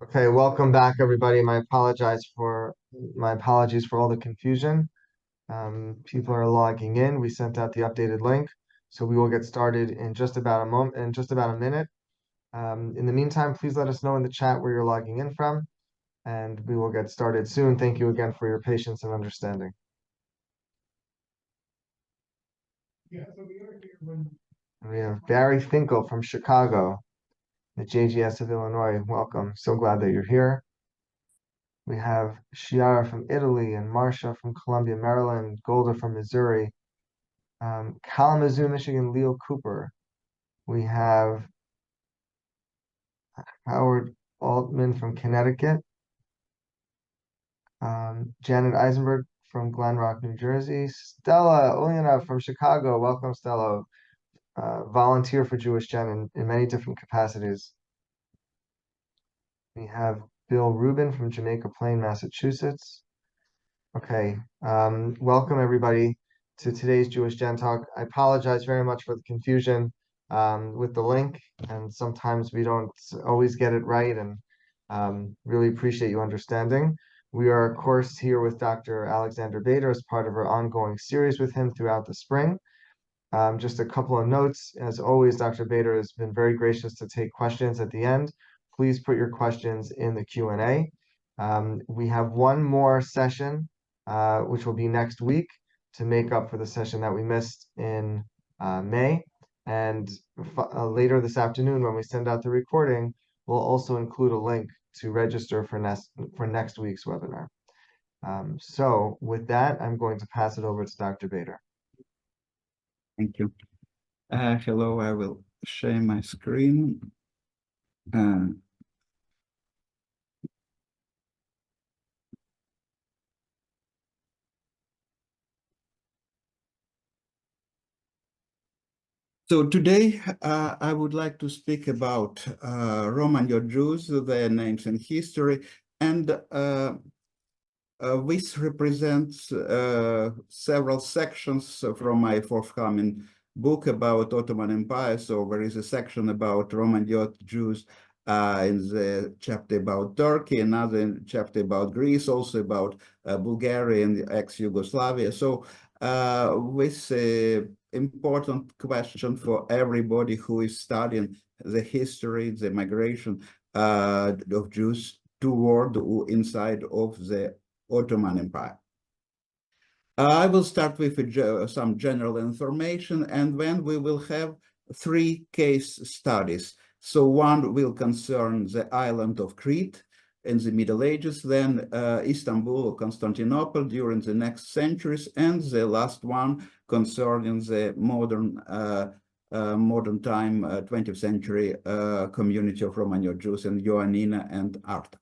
Okay, welcome back, everybody. My apologies for all the confusion. People are logging in. We sent out the updated link, so we will get started in just about a minute. In the meantime, please let us know in the chat where you're logging in from, and we will get started soon. Thank you again for your patience and understanding. We have Barry Finkel from Chicago, the JGS of Illinois. Welcome. So glad that you're here. We have Shiara from Italy and Marcia from Columbia, Maryland, Golda from Missouri, Kalamazoo, Michigan, Leo Cooper. We have Howard Altman from Connecticut, Janet Eisenberg from Glen Rock, New Jersey, Stella Uliana from Chicago. Welcome, Stella. Volunteer for Jewish Gen in many different capacities. We have Bill Rubin from Jamaica Plain, Massachusetts. Okay, welcome everybody to today's Jewish Gen Talk. I apologize very much for the confusion with the link, and sometimes we don't always get it right, and really appreciate you understanding. We are, of course, here with Dr. Alexander Bader as part of our ongoing series with him throughout the spring. Just a couple of notes. As always, Dr. Bader has been very gracious to take questions at the end. Please put your questions in the Q&A. We have one more session which will be next week to make up for the session that we missed in May. And later this afternoon, when we send out the recording, we'll also include a link to register for next week's webinar. So with that, I'm going to pass it over to Dr. Bader. Thank you. Hello, I will share my screen. So today, I would like to speak about Romaniote Jews, their names and history, and this represents several sections from my forthcoming book about Ottoman Empire. So there is a section about Romaniote Jews in the chapter about Turkey, another chapter about Greece, also about Bulgaria and ex-Yugoslavia. So with important question for everybody who is studying the history, the migration of Jews toward or inside of the Ottoman Empire. I will start with some general information, and then we will have 3 case studies. So one will concern the island of Crete in the Middle Ages, then Istanbul or Constantinople during the next centuries, and the last one concerning the modern time 20th century community of Romaniote Jews in Ioannina and Arta.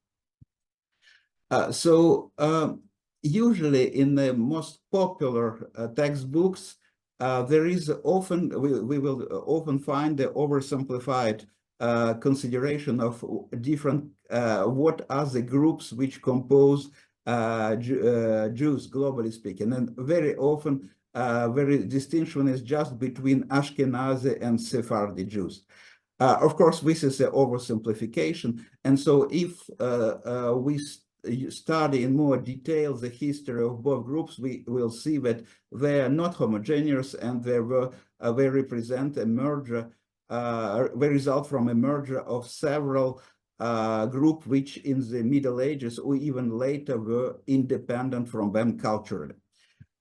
Usually in the most popular textbooks, there is often, we will often find the oversimplified consideration of different, what are the groups which compose Jews, globally speaking. And very often, very distinction is just between Ashkenazi and Sephardi Jews. Of course, this is an oversimplification. And so if we study in more detail the history of both groups, we will see that they are not homogeneous, and they represent a merger, they result from a merger of several groups which in the Middle Ages or even later were independent from them culturally.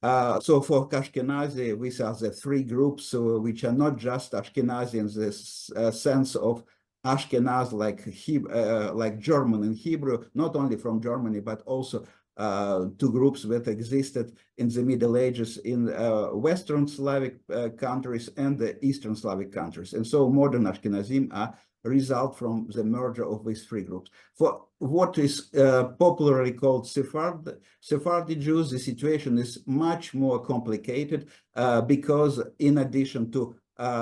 So for Ashkenazi, these are the 3 groups which are not just Ashkenazi in the sense of Ashkenaz like German and Hebrew, not only from Germany, but also 2 groups that existed in the Middle Ages in Western Slavic countries and the Eastern Slavic countries. And so modern Ashkenazim are result from the merger of these 3 groups. For what is popularly called Sephardi Jews, the situation is much more complicated because in addition to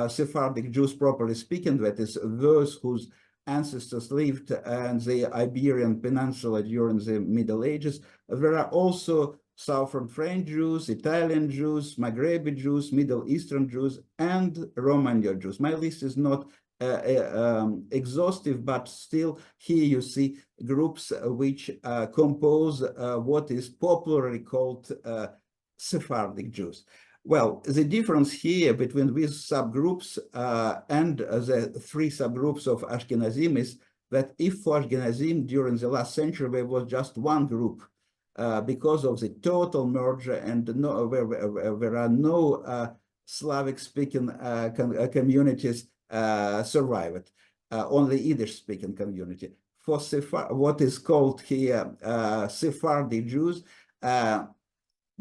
Sephardic Jews, properly speaking, that is those whose ancestors lived in the Iberian Peninsula during the Middle Ages, there are also Southern French Jews, Italian Jews, Maghrebi Jews, Middle Eastern Jews, and Romaniote Jews. My list is not exhaustive, but still here you see groups which compose what is popularly called Sephardic Jews. Well, the difference here between these subgroups and the three subgroups of Ashkenazim is that if for Ashkenazim during the last century there was just one group because of the total merger and there are no Slavic-speaking communities survived, only Yiddish-speaking community. For what is called here Sephardi Jews,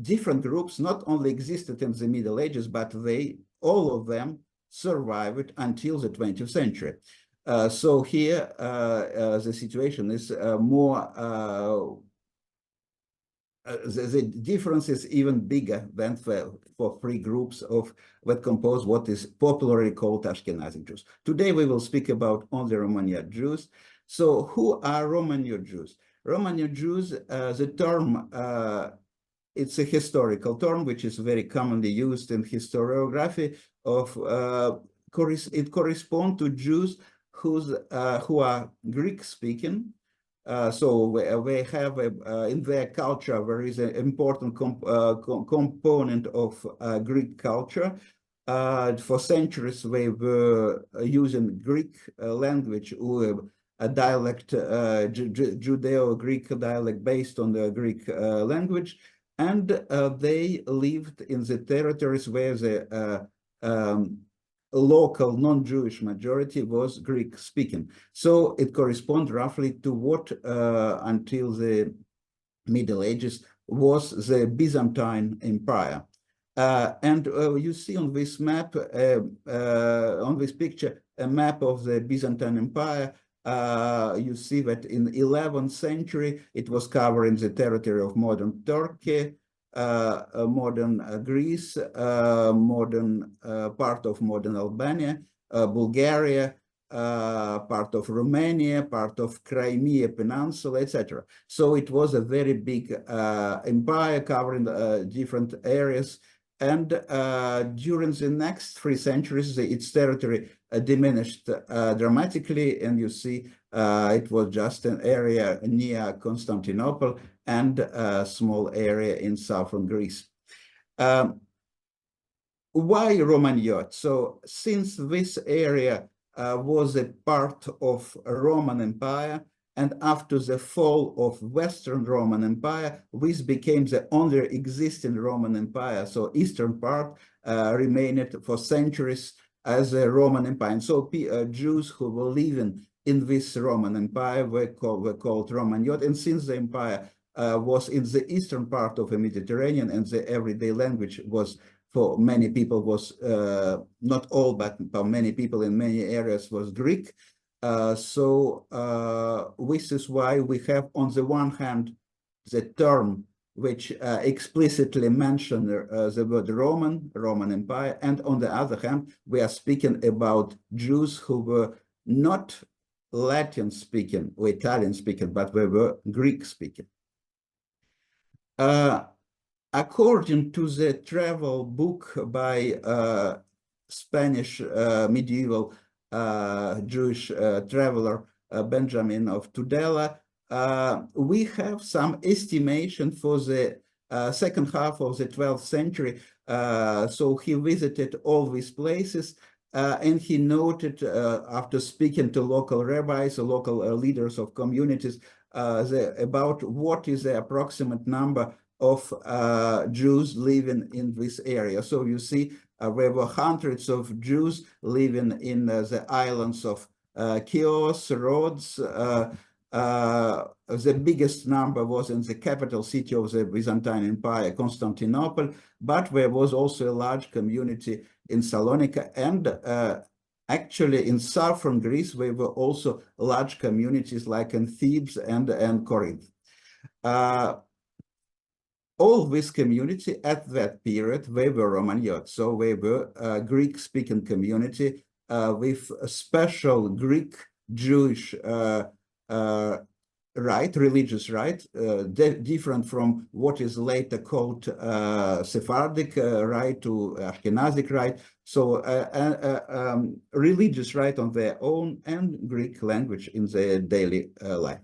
different groups not only existed in the Middle Ages, but all of them survived until the 20th century. So here the situation is more, the difference is even bigger than for three groups that compose what is popularly called Ashkenazi Jews. Today we will speak about only Romaniote Jews. So who are Romaniote Jews? Romaniote Jews, the term, it's a historical term which is very commonly used in historiography. It corresponds to Jews who are Greek-speaking. So they have in their culture there is an important component of Greek culture. For centuries they were using Greek language or a dialect, Judeo-Greek dialect based on the Greek language, and they lived in the territories where the local non-Jewish majority was Greek-speaking. So it corresponds roughly to what until the Middle Ages was the Byzantine Empire. And you see on this map, on this picture, a map of the Byzantine Empire. You see that in 11th century, it was covering the territory of modern Turkey, modern Greece, modern part of modern Albania, Bulgaria, part of Romania, part of Crimea Peninsula, etc. So it was a very big empire covering different areas. And during the next 3 centuries, its territory diminished dramatically. And you see it was just an area near Constantinople and a small area in southern Greece. Why Romaniote? So since this area was a part of Roman Empire, and after the fall of Western Roman Empire, this became the only existing Roman Empire. So Eastern part remained for centuries as a Roman Empire. And so Jews who were living in this Roman Empire were called Romaniote. And since the empire was in the eastern part of the Mediterranean, and the everyday language was for many people was, not all, but for many people in many areas was Greek. So this is why we have on the one hand the term which explicitly mentioned the word Roman Empire, and on the other hand we are speaking about Jews who were not Latin speaking or Italian speaking, but they were Greek speaking. According to the travel book by Spanish medieval Jewish traveler Benjamin of Tudela, we have some estimation for the second half of the 12th century. So he visited all these places and he noted, after speaking to local rabbis, local leaders of communities, about what is the approximate number of Jews living in this area. So you see there were hundreds of Jews living in the islands of Chios, Rhodes. The biggest number was in the capital city of the Byzantine Empire, Constantinople, but there was also a large community in Salonika, and actually in southern Greece there were also large communities like in Thebes and Corinth. All this community at that period, they were Romaniote, so they were a Greek-speaking community with a special Greek Jewish rite, religious rite, different from what is later called Sephardic rite to Ashkenazic rite. So religious rite on their own and Greek language in their daily life.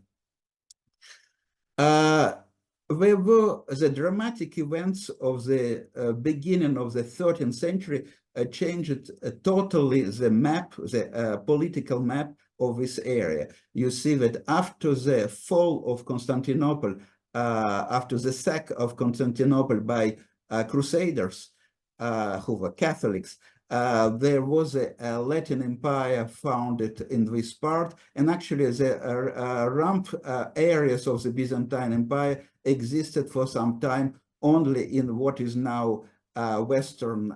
There were the dramatic events of the beginning of the 13th century changed totally the map, the political map of this area. You see that after the fall of Constantinople, after the sack of Constantinople by Crusaders, who were Catholics, there was a Latin Empire founded in this part, and actually the rump areas of the Byzantine Empire existed for some time only in what is now Western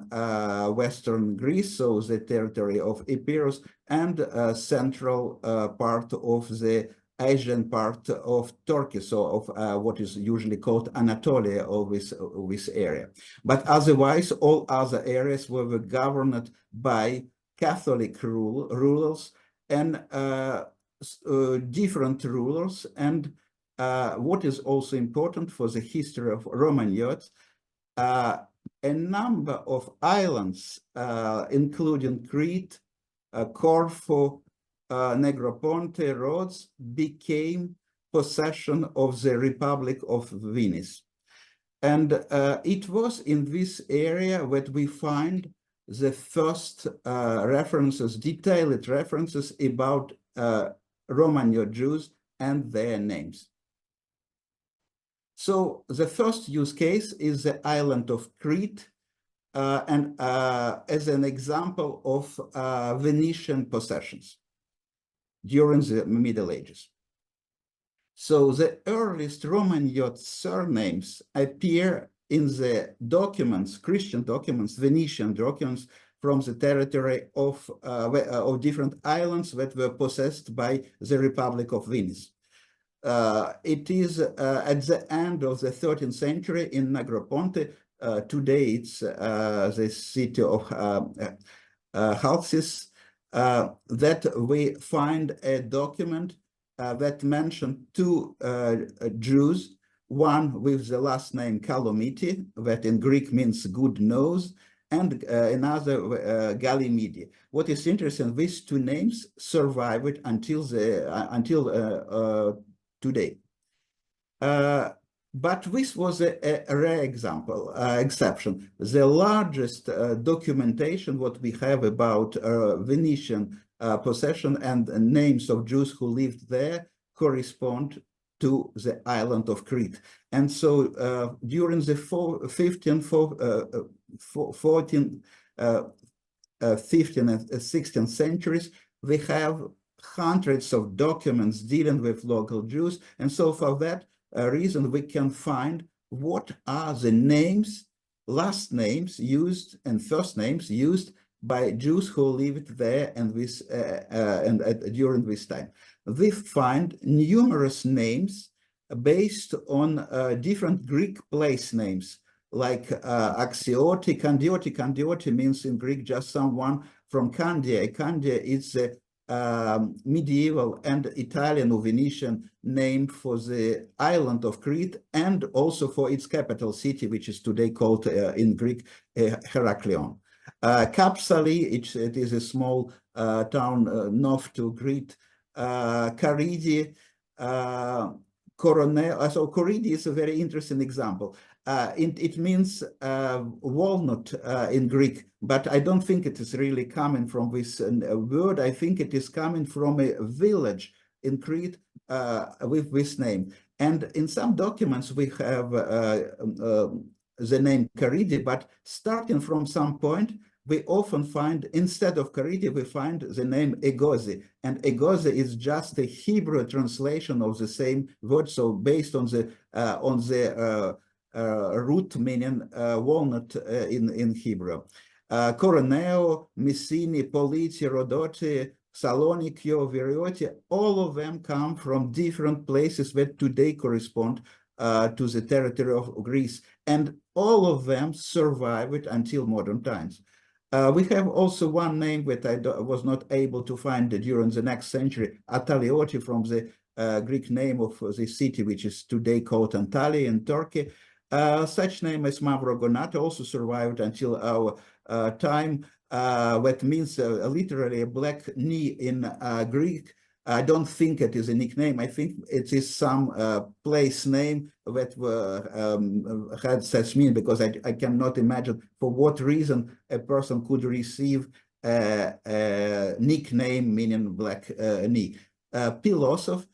Greece, so the territory of Epirus, and central part of the Asian part of Turkey, so of what is usually called Anatolia, of this area. But otherwise, all other areas were governed by Catholic rulers and different rulers. And what is also important for the history of Romaniote, a number of islands, including Crete, Corfu, Negroponte, Rhodes, became possession of the Republic of Venice. And it was in this area that we find the first references, detailed references about Romaniote Jews and their names. So the first use case is the island of Crete, and as an example of Venetian possessions during the Middle Ages. So the earliest Romaniote surnames appear in the documents, Christian documents, Venetian documents from the territory of different islands that were possessed by the Republic of Venice. It is at the end of the 13th century in Negroponte. Today it's the city of Chalcis, that we find a document that mentioned two Jews, one with the last name Kalomiti, that in Greek means good nose, and another Galimidi. What is interesting, these two names survived until today. But this was a rare exception. The largest documentation what we have about Venetian possession and names of Jews who lived there correspond to the island of Crete. And so during the 15th and 16th centuries, we have hundreds of documents dealing with local Jews. And so for that reason, we can find what are the names, last names used and first names used by Jews who lived there and during this time. We find numerous names based on different Greek place names, like Axiote, Candioti. Candioti means in Greek just someone from Candia. Candia is the medieval and Italian or Venetian name for the island of Crete, and also for its capital city, which is today called in Greek Heraklion. Kapsali, it is a small town north to Crete. Karidi, Coronel. So Coridi is a very interesting example. It means walnut in Greek, but I don't think it is really coming from this word. I think it is coming from a village in Crete with this name. And in some documents we have the name Karidi, but starting from some point, we often find, instead of Karidi, we find the name Egozi. And Egozi is just a Hebrew translation of the same word, so based on the root meaning walnut in Hebrew. Coroneo, Messini, Politi, Rodoti, Salonikio, Virioti, all of them come from different places that today correspond to the territory of Greece. And all of them survived until modern times. We have also one name that I was not able to find during the next century, Atalioti, from the Greek name of the city, which is today called Antalya in Turkey. Such name as Mavrogonate also survived until our time. That means literally a black knee in Greek. I don't think it is a nickname. I think it is some place name that had such meaning, because I cannot imagine for what reason a person could receive a nickname meaning black knee. Philosoph,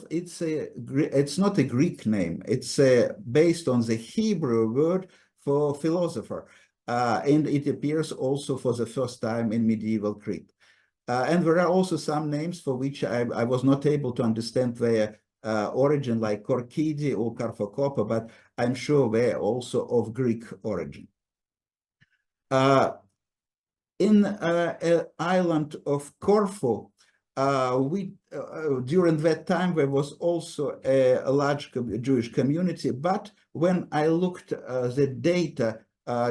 it's not a Greek name. It's based on the Hebrew word for philosopher, and it appears also for the first time in medieval Crete. And there are also some names for which I was not able to understand their origin, like Korkidi or Karphokopa, but I'm sure they're also of Greek origin. In island of Corfu, during that time there was also a large Jewish community, but when I looked the data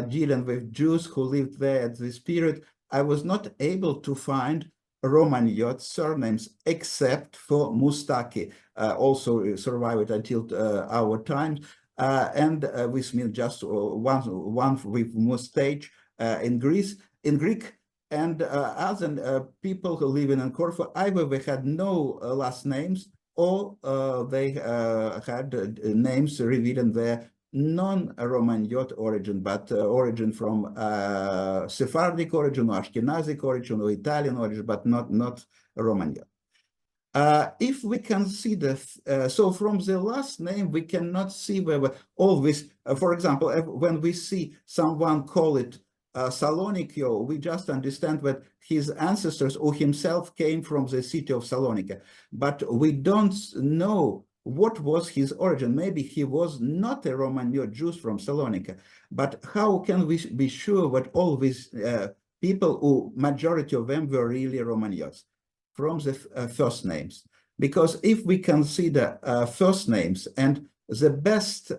dealing with Jews who lived there at this period, I was not able to find Romaniote surnames except for Mustaki, also survived until our time, and with me just one with Mustache in Greece. In Greek, and other people who live in Corfu, either they had no last names, or they had names revealing their non-Romaniote origin, but origin from Sephardic origin, or Ashkenazic origin, or Italian origin, but not Romaniote. If we consider, so from the last name, we cannot see whether all this, for example, when we see someone call it Salonikio, we just understand that his ancestors or himself came from the city of Salonika, but we don't know what was his origin. Maybe he was not a Romaniote Jew from Salonika, but how can we be sure that all these people, who majority of them were really Romaniotes? From the first names, because if we consider first names, and the best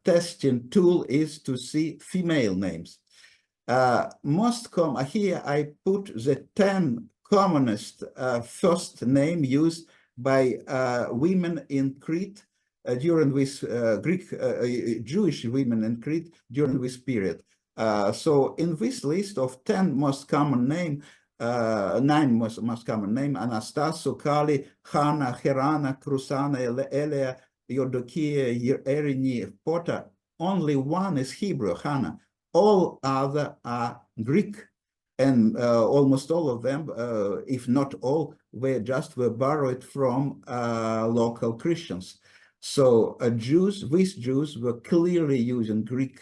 testing tool is to see female names. Most common, here I put the 10 commonest first name used by women in Crete during this Jewish women in Crete during this period. So in this list of 10 most common name, 9 most common name: Anastasia, Kali, Hannah, Herana, Krusana, Elia, Eudokia, Erini, Pota. Only one is Hebrew, Hannah. All other are Greek, and almost all of them, if not all, were borrowed from local Christians. So these Jews were clearly using Greek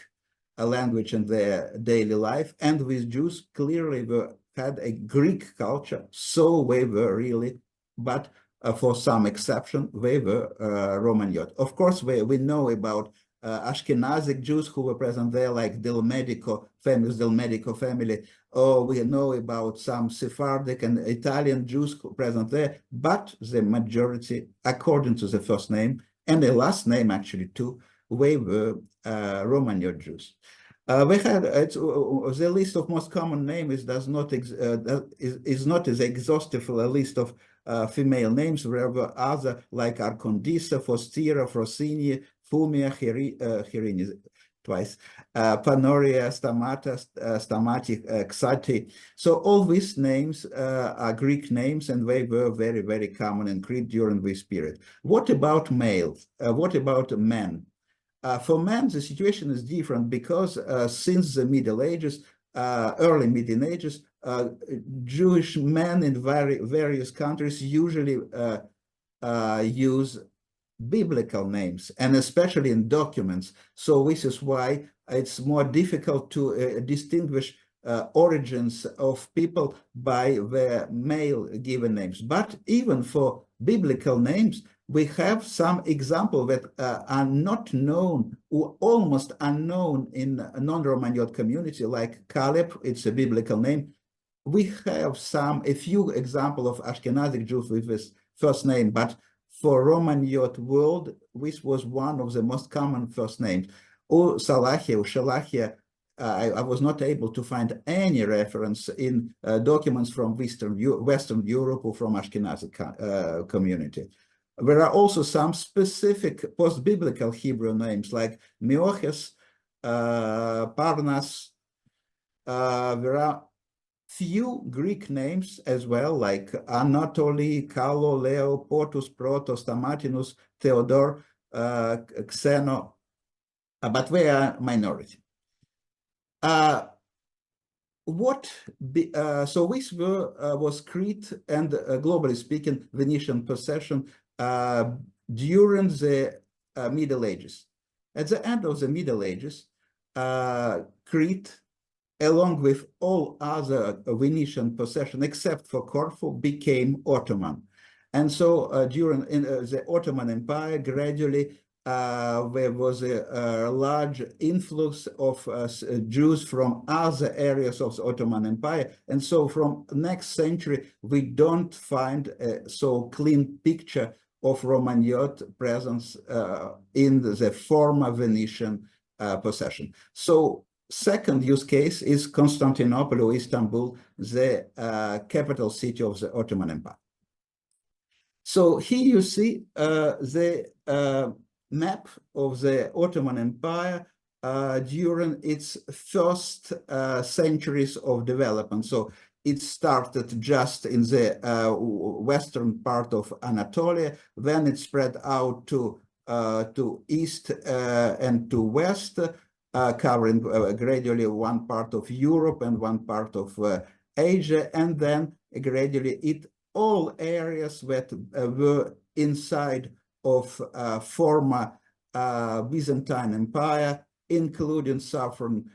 language in their daily life, and these Jews clearly had a Greek culture, so they were really, but for some exception, they were Romaniote. Of course, we know about Ashkenazic Jews who were present there, like Del Medico, famous Del Medico family, or we know about some Sephardic and Italian Jews present there, but the majority, according to the first name, and the last name actually too, they were Romaniote Jews. We had the list of most common names is not as exhaustive a list of female names. There were other like Arcondisa, Fostira, Frosini, Fumia, Herini twice, Panoria, Stamata, Stamati, Xati. So all these names are Greek names, and they were very, very common in Crete during this period. What about males? What about men? For men, the situation is different, because since the Middle Ages, early Middle Ages, Jewish men in various countries usually use biblical names, and especially in documents. So this is why it's more difficult to distinguish origins of people by their male given names. But even for biblical names, we have some examples that are not known or almost unknown in a non-Romaniote community, like Caleb. It's a biblical name. We have a few examples of Ashkenazic Jews with this first name, but for Romaniote world, this was one of the most common first names. Or Salahia, or Shalahia, I was not able to find any reference in documents from Western Europe or from Ashkenazi community. There are also some specific post-biblical Hebrew names like Meoches, Parnas. There are few Greek names as well, like Anatoly, Callo, Leo, Portus, Protos, Stamatinus, Theodore, Xeno, but they are minority. So this was Crete and, globally speaking, Venetian possession during the Middle Ages. At the end of the Middle Ages, Crete, along with all other Venetian possession except for Corfu, became Ottoman. And so during the Ottoman Empire, gradually there was a large influx of Jews from other areas of the Ottoman Empire. And so from next century, we don't find a so clean picture of Romaniote presence in the former Venetian possession. So second use case is Constantinople or Istanbul, the capital city of the Ottoman Empire. So here you see the map of the Ottoman Empire during its first centuries of development. So it started just in the western part of Anatolia, then it spread out to east and to west, covering gradually one part of Europe and one part of Asia, and then gradually all areas that were inside of former Byzantine Empire, including southern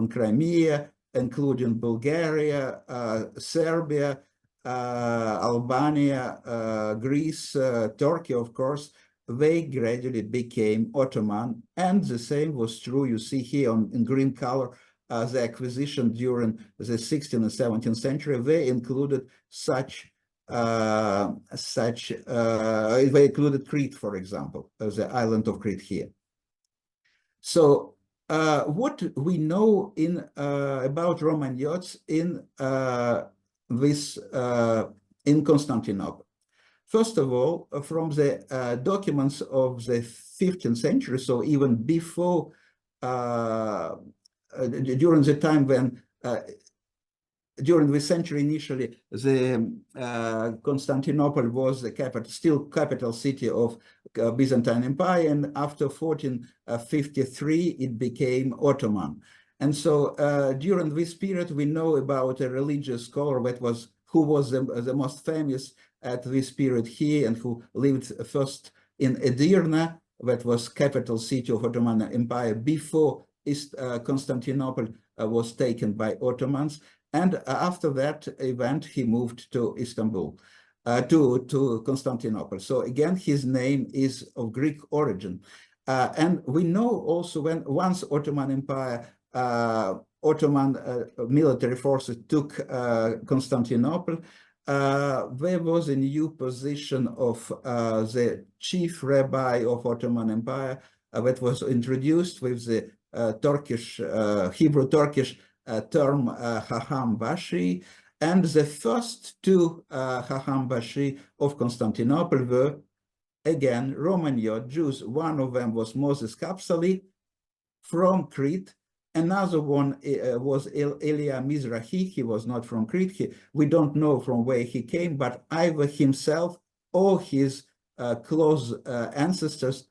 Crimea, including Bulgaria, Serbia, Albania, Greece, Turkey, of course, they gradually became Ottoman. And the same was true, you see here in green color, the acquisition during the 16th and 17th century. They included they included Crete, for example, the island of Crete here. So what we know about Romaniotes in Constantinople? First of all, from the documents of the 15th century, so even before, during the time when, during the century initially, the Constantinople was the still capital city of Byzantine Empire, and after 1453 it became Ottoman. And so during this period we know about a religious scholar who was the most famous at this period here, and who lived first in Edirne, that was capital city of Ottoman Empire before Constantinople was taken by Ottomans. And after that event, he moved to Istanbul, to Constantinople. So again, his name is of Greek origin. And we know also once Ottoman Empire, Ottoman military forces took Constantinople, there was a new position of the chief rabbi of Ottoman Empire that was introduced with the Hebrew-Turkish term Haham Bashi, and the first two Haham Bashi of Constantinople were, again, Romaniote Jews. One of them was Moses Kapsali from Crete. Another one was Elia Mizrahi. He was not from Crete. We don't know from where he came, but either himself or his close ancestors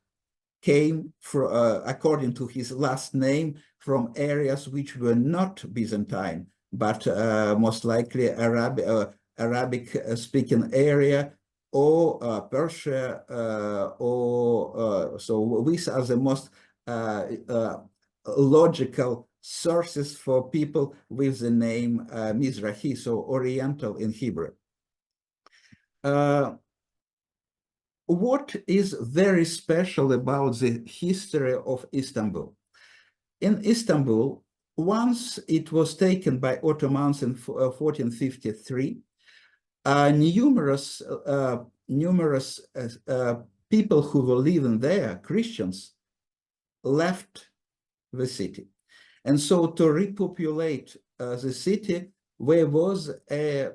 came, according to his last name, from areas which were not Byzantine, but most likely Arabic-speaking area, or Persia, so these are the most logical sources for people with the name Mizrahi, so Oriental in Hebrew. What is very special about the history of Istanbul? In Istanbul, once it was taken by Ottomans in 1453, numerous people who were living there, Christians, left the city. And so to repopulate the city, there was a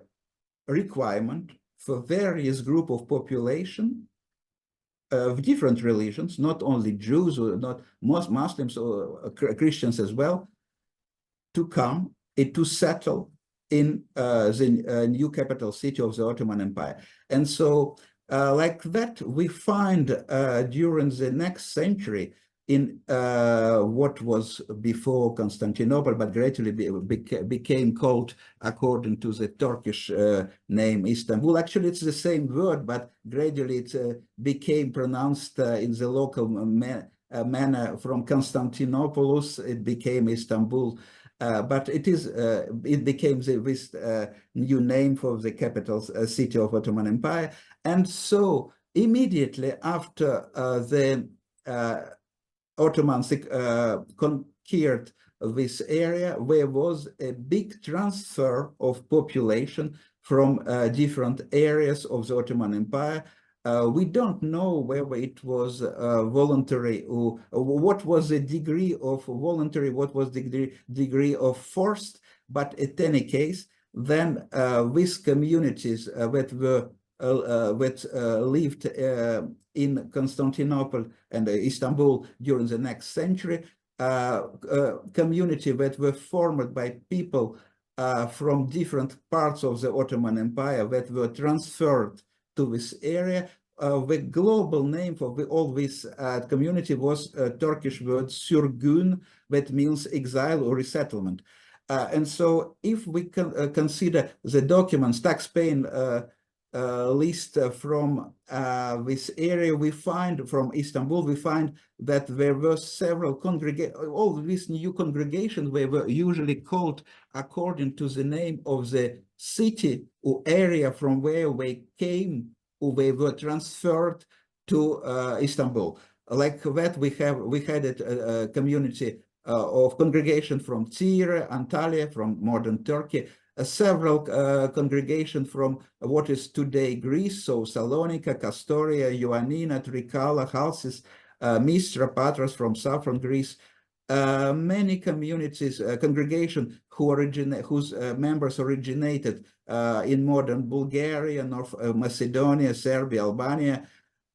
requirement for various group of population of different religions, not only Jews or not most Muslims or Christians as well, to come and to settle in the new capital city of the Ottoman Empire. And so like that, we find during the next century in what was before Constantinople, but gradually became called, according to the Turkish name, Istanbul. Actually, it's the same word, but gradually it became pronounced in the local manner from Constantinopolis. It became Istanbul. But it became this new name for the capital city of Ottoman Empire. And so immediately after the Ottomans conquered this area, there was a big transfer of population from different areas of the Ottoman Empire. We don't know whether it was voluntary or what was the degree of voluntary, what was the degree of forced, but in any case, then these communities that were lived in Constantinople and Istanbul during the next century, community that were formed by people from different parts of the Ottoman Empire that were transferred to this area. The global name for all this community was a Turkish word sürgün, that means exile or resettlement. And so if we consider the documents, tax-paying list from this area, we find from Istanbul, we find that there were several congregations. All these new congregations were usually called according to the name of the city or area from where they came, or they were transferred to Istanbul. Like that, we had a community of congregation from Tyre, Antalya, from modern Turkey, several congregations from what is today Greece, so Salonika, Kastoria, Ioannina, Trikala, Halsis, Mistra, Patras from southern Greece. Many communities, congregation whose members originated in modern Bulgaria, North Macedonia, Serbia, Albania,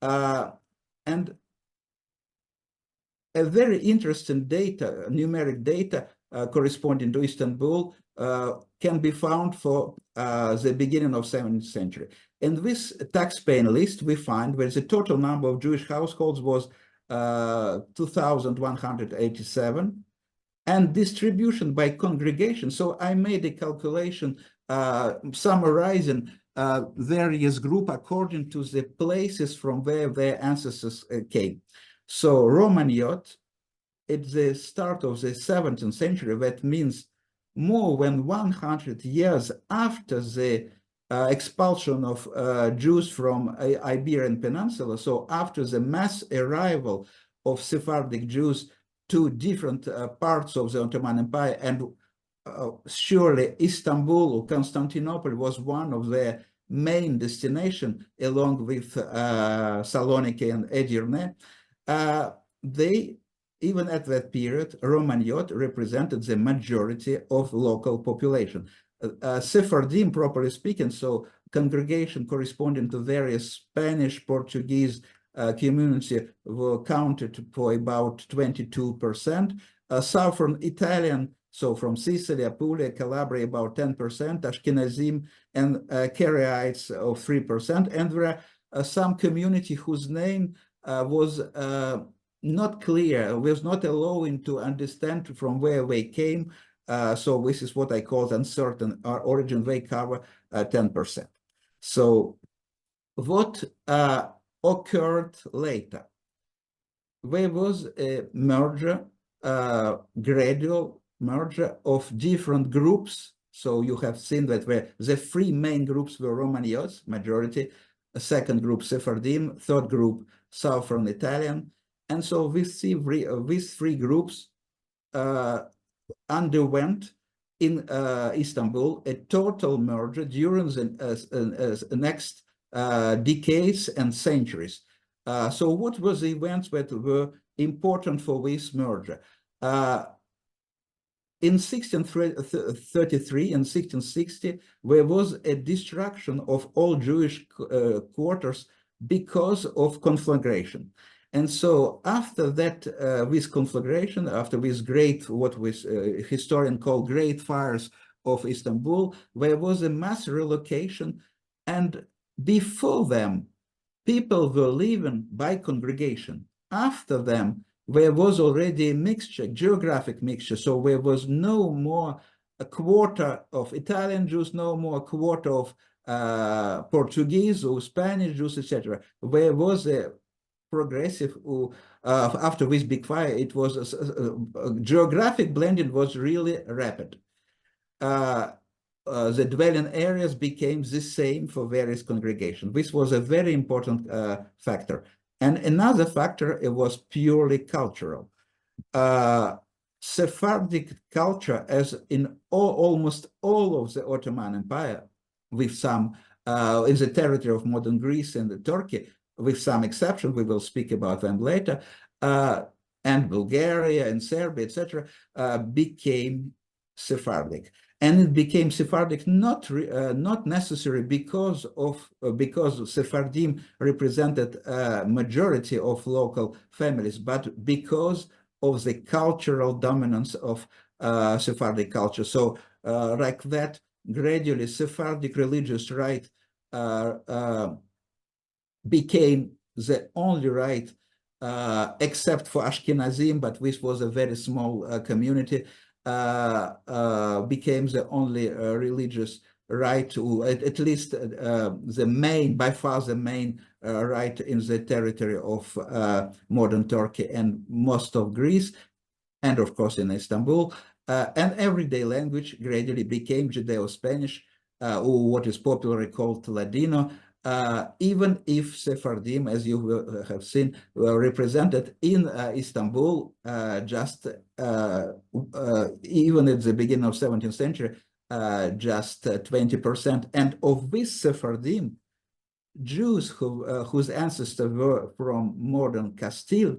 and a very interesting data, numeric data corresponding to Istanbul can be found for the beginning of 17th century. In this tax-paying list, we find where the total number of Jewish households was 2,187, and distribution by congregation. So I made a calculation summarizing various groups according to the places from where their ancestors came. So Romaniote, at the start of the 17th century, that means more than 100 years after the expulsion of Jews from Iberian Peninsula, so after the mass arrival of Sephardic Jews to different parts of the Ottoman Empire, and surely Istanbul or Constantinople was one of their main destinations, along with Saloniki and Edirne. They, even at that period, Romaniote represented the majority of local population. Sephardim, properly speaking, so congregation corresponding to various Spanish, Portuguese community were counted for about 22%. Southern Italian, so from Sicily, Apulia, Calabria, about 10%, Ashkenazim and Karaites of 3%. And there are some community whose name was not clear, was not allowing to understand from where they came. So this is what I call uncertain origin. They cover 10%. So what occurred later? There was a merger, gradual merger of different groups. So you have seen that the three main groups were Romaniotes, majority, a second group Sephardim, third group Southern Italian. And so these three groups underwent in Istanbul a total merger during the next decades and centuries. So what was the events that were important for this merger? in 1633 and 1660, there was a destruction of all Jewish quarters because of conflagration. And so after that, this conflagration, after this great, what was historian call great fires of Istanbul, there was a mass relocation. And before them, people were living by congregation. After them, there was already a mixture, geographic mixture. So there was no more a quarter of Italian Jews, no more a quarter of Portuguese or Spanish Jews, etc. There was a progressive, after this big fire, it was geographic blending was really rapid. The dwelling areas became the same for various congregations. This was a very important factor. And another factor, it was purely cultural. Sephardic culture, as in almost all of the Ottoman Empire, with some in the territory of modern Greece and Turkey, with some exception, we will speak about them later, and Bulgaria and Serbia, etc., became Sephardic. And it became Sephardic not necessarily because Sephardim represented a majority of local families, but because of the cultural dominance of Sephardic culture. So like that, gradually Sephardic religious right became the only right, except for Ashkenazim, but this was a very small community, became the only religious right to, at least the main, by far the main right in the territory of modern Turkey and most of Greece, and of course in Istanbul. And everyday language gradually became Judeo-Spanish, or what is popularly called Ladino, even if Sephardim, as you have seen, were represented in Istanbul just even at the beginning of 17th century, just 20%. And of this Sephardim, Jews whose ancestors were from modern Castile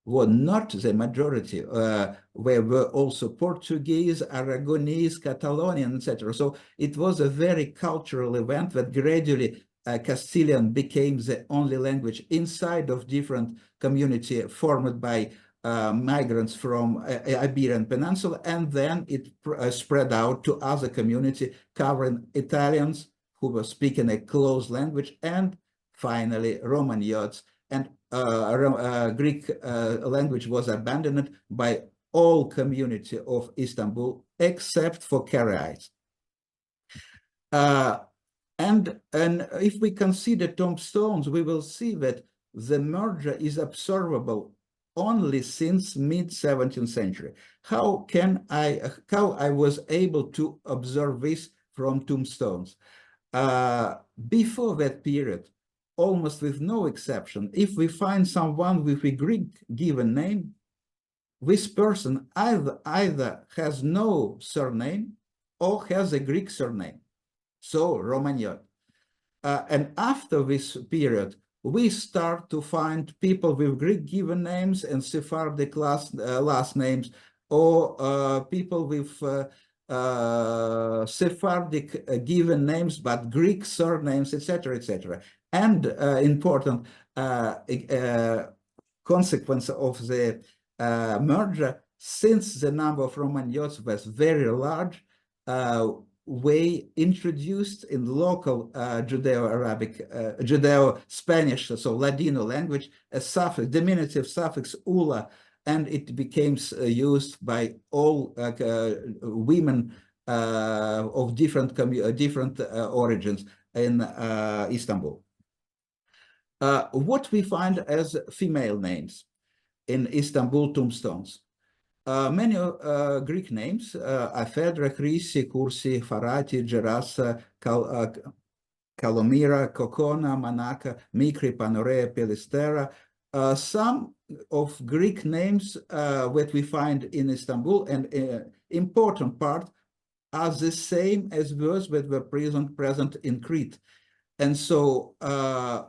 were not the majority. There were also Portuguese, Aragonese, Catalonian, etc. So it was a very cultural event that gradually Castilian became the only language inside of different community formed by migrants from Iberian Peninsula, and then it spread out to other community covering Italians who were speaking a close language, and finally Romaniotes, and Greek language was abandoned by all community of Istanbul except for Karaites. And if we consider tombstones, we will see that the merger is observable only since mid-17th century. How I was able to observe this from tombstones? Before that period, almost with no exception, if we find someone with a Greek given name, this person either has no surname or has a Greek surname. So Romaniote. And after this period, we start to find people with Greek given names and Sephardic last names, or people with Sephardic given names but Greek surnames, etc., etc. And important consequence of the merger, since the number of Romaniotes was very large, we introduced in local Judeo-Arabic, Judeo-Spanish, so Ladino language, a suffix, diminutive suffix ula, and it became used by all women of different origins in Istanbul. What we find as female names in Istanbul tombstones. Many Greek names, Ephedra, Chrysi, Kursi, Farati, Gerasa, Kalomira, Kokona, Manaka, Mikri, Panorea, Pelistera. Some of Greek names that we find in Istanbul, and important part, are the same as those that were present in Crete. And so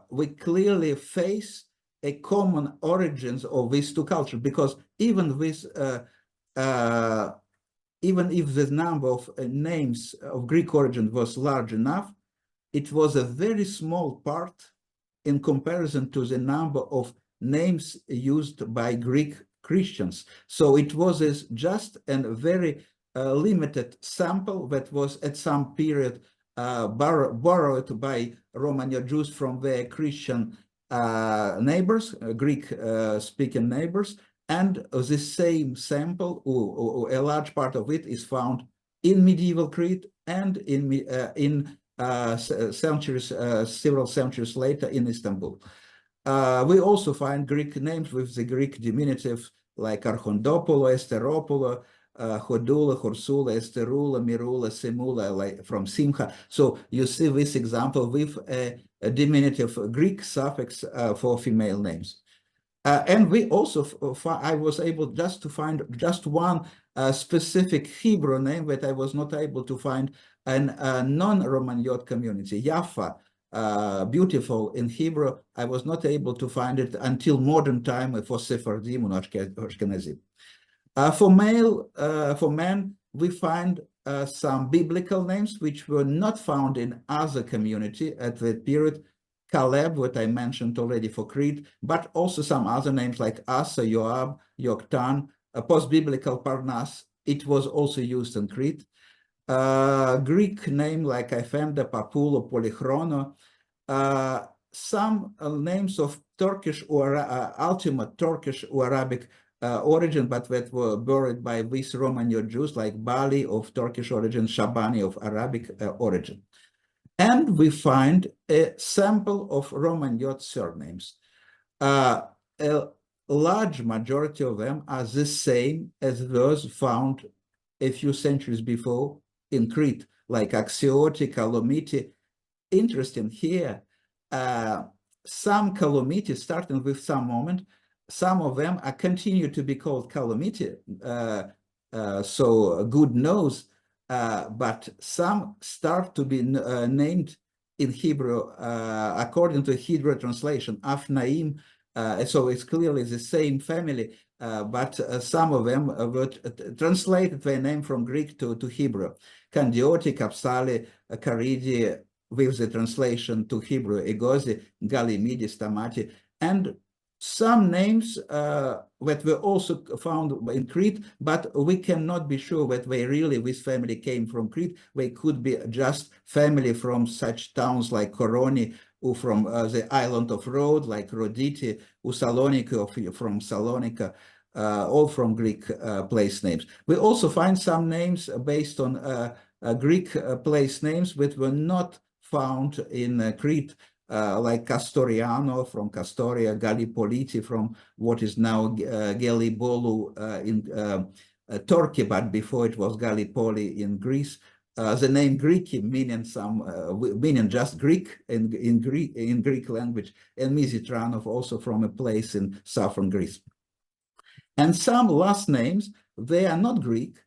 we clearly face a common origins of these two cultures, because even with even if the number of names of Greek origin was large enough, it was a very small part in comparison to the number of names used by Greek Christians. So it was just a very limited sample that was at some period borrowed by Romaniote Jews from their Christian neighbors, Greek-speaking neighbors, and the same sample, or a large part of it, is found in medieval Crete and in several centuries later in Istanbul. We also find Greek names with the Greek diminutives like Archondopoulo, Esteropoulo, Hodula, Horsula, Esterula, Mirula, Simula, like from Simcha. So you see this example with a diminutive Greek suffix for female names. And we also, I was able just to find just one specific Hebrew name that I was not able to find in a non-Romaniote community, Jaffa, beautiful in Hebrew. I was not able to find it until modern time for Sephardim and Ashkenazim. For men, we find some biblical names which were not found in other community at that period. Caleb, what I mentioned already for Crete, but also some other names like Asa, Joab, Yoktan, post-biblical Parnas. It was also used in Crete. Greek name like Ifemda, Papulo, Polychrono. Some names of Turkish or ultimate Turkish or Arabic origin, but that were buried by these Romaniote Jews like Bali of Turkish origin, Shabani of Arabic origin. And we find a sample of Romaniote surnames. A large majority of them are the same as those found a few centuries before in Crete, like Axiote, Kalomiti. Interesting here, some Kalomiti, starting with some moment, some of them are continue to be called Kalomiti, so good knows, but some start to be named in Hebrew according to Hebrew translation, Afnaim. So it's clearly the same family, but some of them would translate their name from Greek to Hebrew. Candioti, Kapsali, Caridi, with the translation to Hebrew, Egozi, Galimidi, Stamati, and some names that were also found in Crete, but we cannot be sure that they really, this family came from Crete. They could be just family from such towns like Koroni, or from the island of Rhodes, like Roditi, or Saloniki, from Salonika, all from Greek place names. We also find some names based on Greek place names that were not found in Crete, like Castoriano from Castoria, Gallipoliti from what is now Gelibolu in Turkey, but before it was Gallipoli in Greece. The name Greek meaning meaning just Greek in Greek language, and Misitranov also from a place in southern Greece. And some last names, they are not Greek,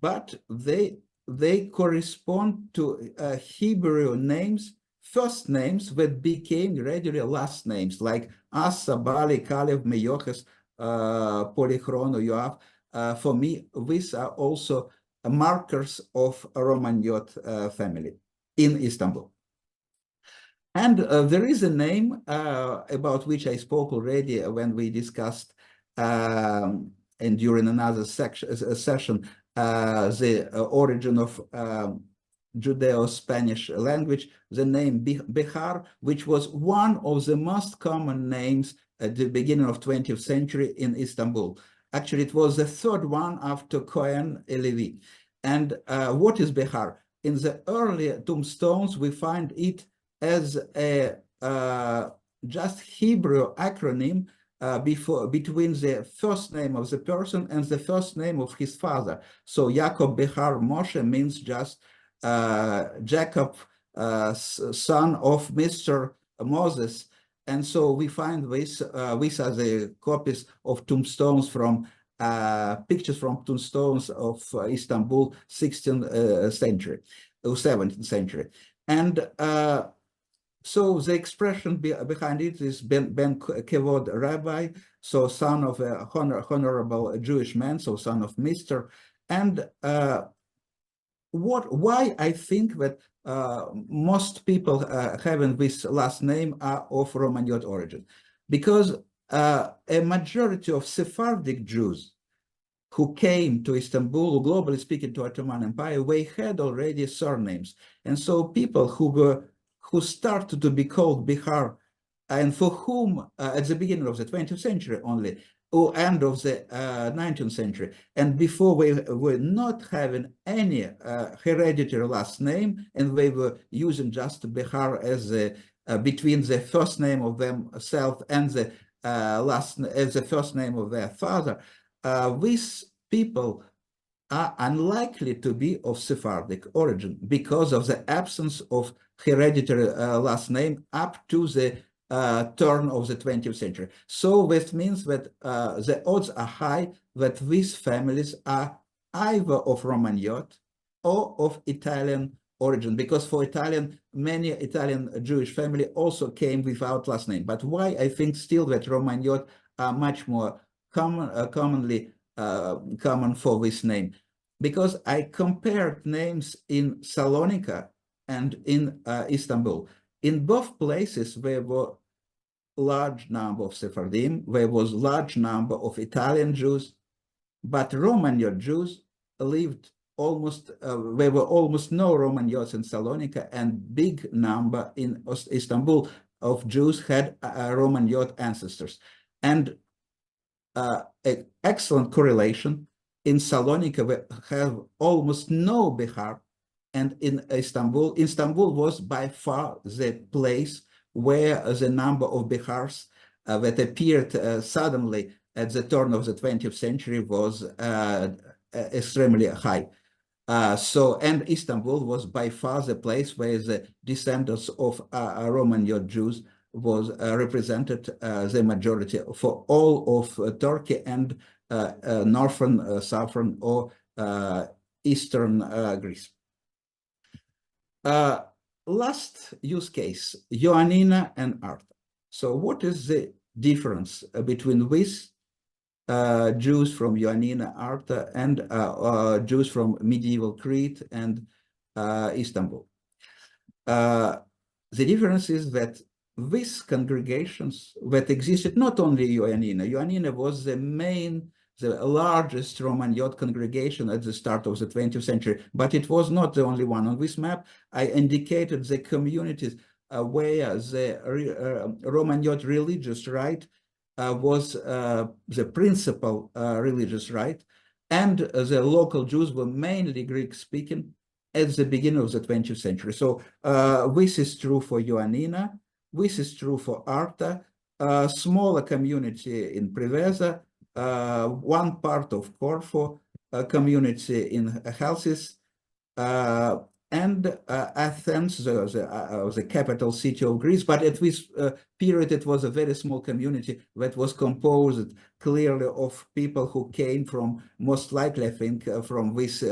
but they correspond to Hebrew names, first names that became gradually last names, like Asa, Bali, Kalev, Meyoches, Polychrono, Yoav. For me, these are also markers of a Romaniote family in Istanbul. And there is a name about which I spoke already when we discussed and during another session the origin of Judeo-Spanish language, the name Bihar, which was one of the most common names at the beginning of 20th century in Istanbul. Actually, it was the third one after Cohen Levi. And what is Bihar? In the early tombstones, we find it as a just Hebrew acronym between the first name of the person and the first name of his father. So Jacob Behar Moshe means just Jacob, son of Mr. Moses. And so we find these are the copies of tombstones from pictures from tombstones of Istanbul, 16th century or 17th century. And so the expression behind it is Ben Kevod Rabbi, so son of a honorable Jewish man, so son of Mr. And why I think that most people having this last name are of Romaniote origin, because a majority of Sephardic Jews who came to Istanbul, who globally speaking to Ottoman Empire, they had already surnames, and so people who started to be called Bihar, and for whom at the beginning of the 20th century only, or end of the 19th century, and before we were not having any hereditary last name, and they were using just Bihar as the between the first name of themselves and the last as the first name of their father. These people are unlikely to be of Sephardic origin because of the absence of hereditary last name up to the turn of the 20th century. So this means that the odds are high that these families are either of Romaniote or of Italian origin, because for many Italian Jewish family also came without last name. But why I think still that Romaniote are much more commonly common for this name? Because I compared names in Salonika and in Istanbul. In both places, there were large number of Sephardim, there was large number of Italian Jews, but Romaniote Jews lived almost, there were almost no Romaniotes in Salonika, and big number in Istanbul of Jews had Romaniote ancestors. And an excellent correlation. In Salonika, we have almost no Bihar, and in Istanbul was by far the place where the number of Bihars that appeared suddenly at the turn of the 20th century was extremely high. And Istanbul was by far the place where the descendants of Romaniote Jews was represented the majority for all of Turkey and northern, southern, or eastern Greece. Last use case, Ioannina and Arta. So what is the difference between these Jews from Ioannina, Arta, and Jews from medieval Crete and Istanbul? The difference is that these congregations that existed, not only Ioannina was the largest Romaniote congregation at the start of the 20th century, but it was not the only one. On this map, I indicated the communities where the Romaniote religious rite was the principal religious rite, and the local Jews were mainly Greek-speaking at the beginning of the 20th century. So this is true for Ioannina, this is true for Arta, a smaller community in Preveza, one part of Corfu, a community in Chalcis, and Athens, the capital city of Greece. But at this period, it was a very small community that was composed clearly of people who came from, most likely, I think, from these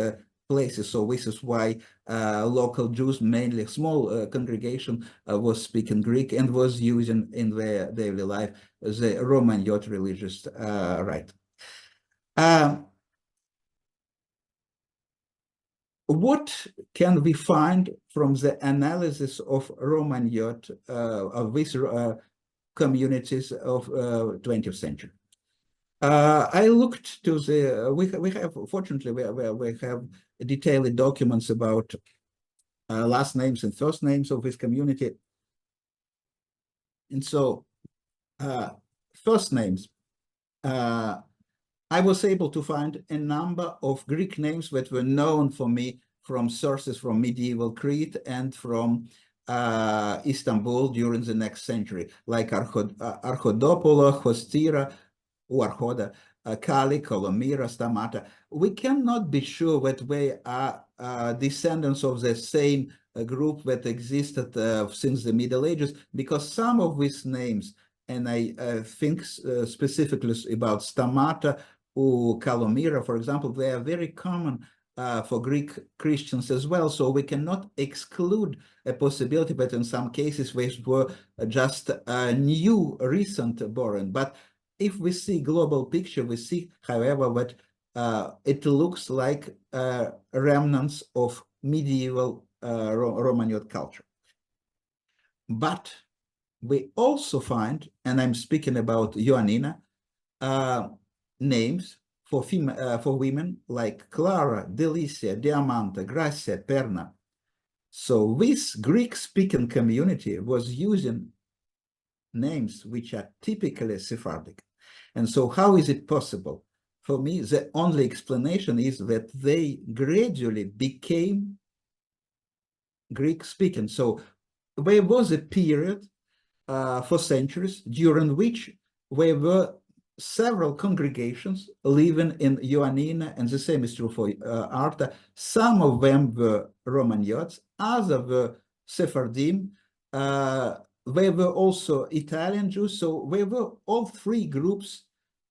places. So this is why local Jews, mainly small congregation, was speaking Greek and was using in their daily life the Romaniote religious rite. What can we find from the analysis of Romaniote, of these communities of 20th century? I looked to the, we have, fortunately, we have detailed documents about last names and first names of this community. And so, first names, I was able to find a number of Greek names that were known for me from sources from medieval Crete and from Istanbul during the next century, like Archodopolo, Hostira, Arhoda, Kali, Kolomira, Stamata. We cannot be sure that they are descendants of the same group that existed since the Middle Ages, because some of these names, and I think specifically about Stamata or Kalomira, for example, they are very common for Greek Christians as well. So we cannot exclude a possibility that in some cases they were just new, recent born. But if we see global picture, we see, however, that it looks like remnants of medieval Romaniote culture. But we also find, and I'm speaking about Ioannina, names for women like Clara, Delicia, Diamanta, Gracia, Perna. So this Greek-speaking community was using names which are typically Sephardic. And so how is it possible? For me, the only explanation is that they gradually became Greek-speaking. So there was a period for centuries during which there were several congregations living in Ioannina, and the same is true for Arta. Some of them were Romaniotes, others were Sephardim. There were also Italian Jews, so there were all three groups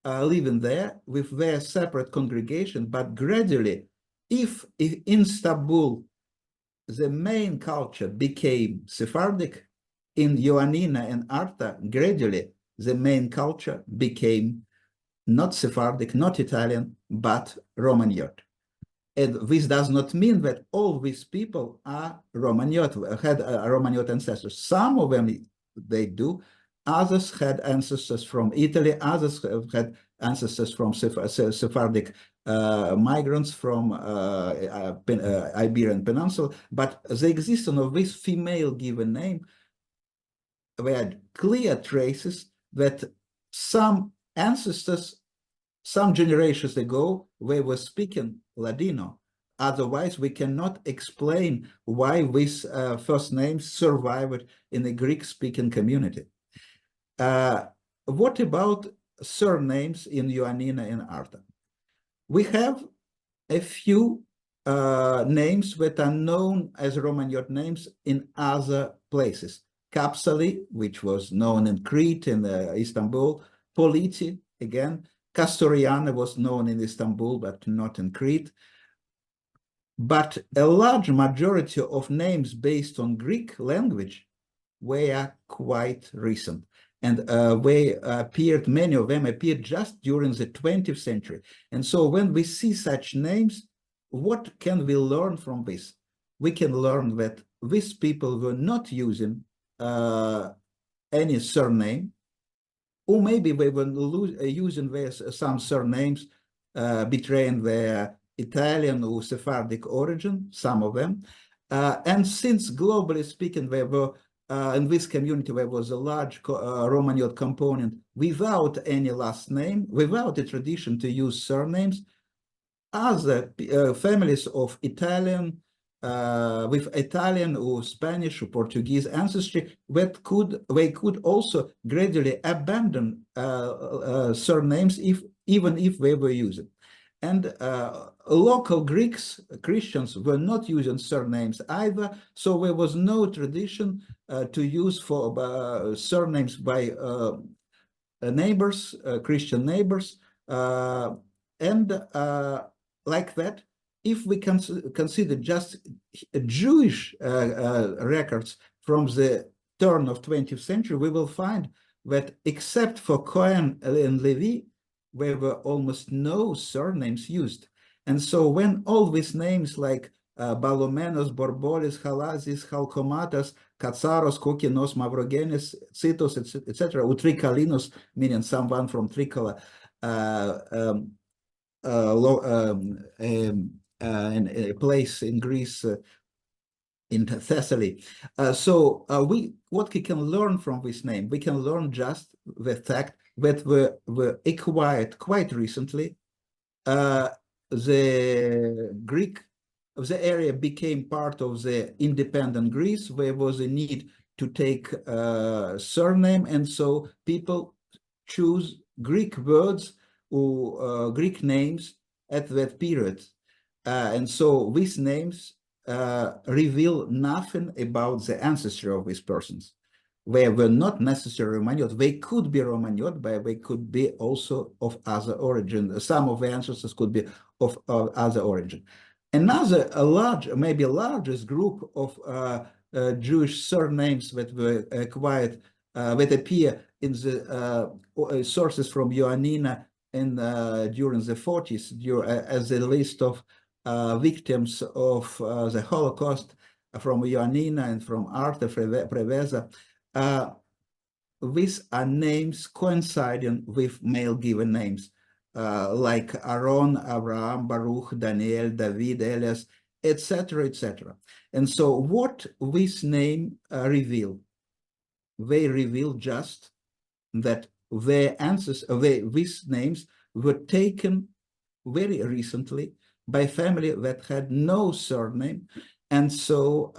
living there with their separate congregation, but gradually, if in Istanbul the main culture became Sephardic, in Ioannina and Arta, gradually the main culture became not Sephardic, not Italian, but Romaniote. And this does not mean that all these people are Romaniote, had Romaniote ancestors. Some of them they do. Others had ancestors from Italy. Others had ancestors from Sephardic migrants from Iberian Peninsula. But the existence of this female given name, we had clear traces that some ancestors, some generations ago, they were speaking Ladino. Otherwise, we cannot explain why these first names survived in the Greek-speaking community. What about surnames in Ioannina and Arta? We have a few names that are known as Romaniote names in other places. Kapsali, which was known in Crete and Istanbul. Politi, again. Castoriana was known in Istanbul, but not in Crete. But a large majority of names based on Greek language were quite recent. And many of them appeared just during the 20th century. And so when we see such names, what can we learn from this? We can learn that these people were not using any surname, or maybe they were using some surnames betraying their Italian or Sephardic origin, some of them. And since globally speaking, there were in this community, there was a large Romaniote component without any last name, without a tradition to use surnames. Other families of Italian, with Italian or Spanish or Portuguese ancestry, they could also gradually abandon surnames even if they were using. And local Greeks, Christians, were not using surnames either, so there was no tradition to use for surnames by neighbors, Christian neighbors, and like that, if we consider just Jewish records from the turn of 20th century, we will find that except for Cohen and Levi, there were almost no surnames used. And so when all these names like Balomenos, Borbolis, Halazis, Halkomatas, Katsaros, Kokinos, Mavrogenes, Citos, etc., Utrikalinos, meaning someone from Trikala, in a place in Greece, in Thessaly. What we can learn from this name? We can learn just the fact that were acquired quite recently. The area became part of the independent Greece. There was a need to take surname, and so people choose Greek words or Greek names at that period. And so these names reveal nothing about the ancestry of these persons. They were not necessarily Romaniote. They could be Romaniote, but they could be also of other origin. Some of the ancestors could be of other origin. Another maybe largest group of Jewish surnames that were acquired, that appear in the sources from Ioannina during the 40s as a list of victims of the Holocaust from Ioannina and from Arta Preveza. These are names coinciding with male given names, like Aaron, Abraham, Baruch, Daniel, David, Elias, etc., etc. And so what this name reveal? They reveal just that their ancestors, these names were taken very recently by family that had no surname. And so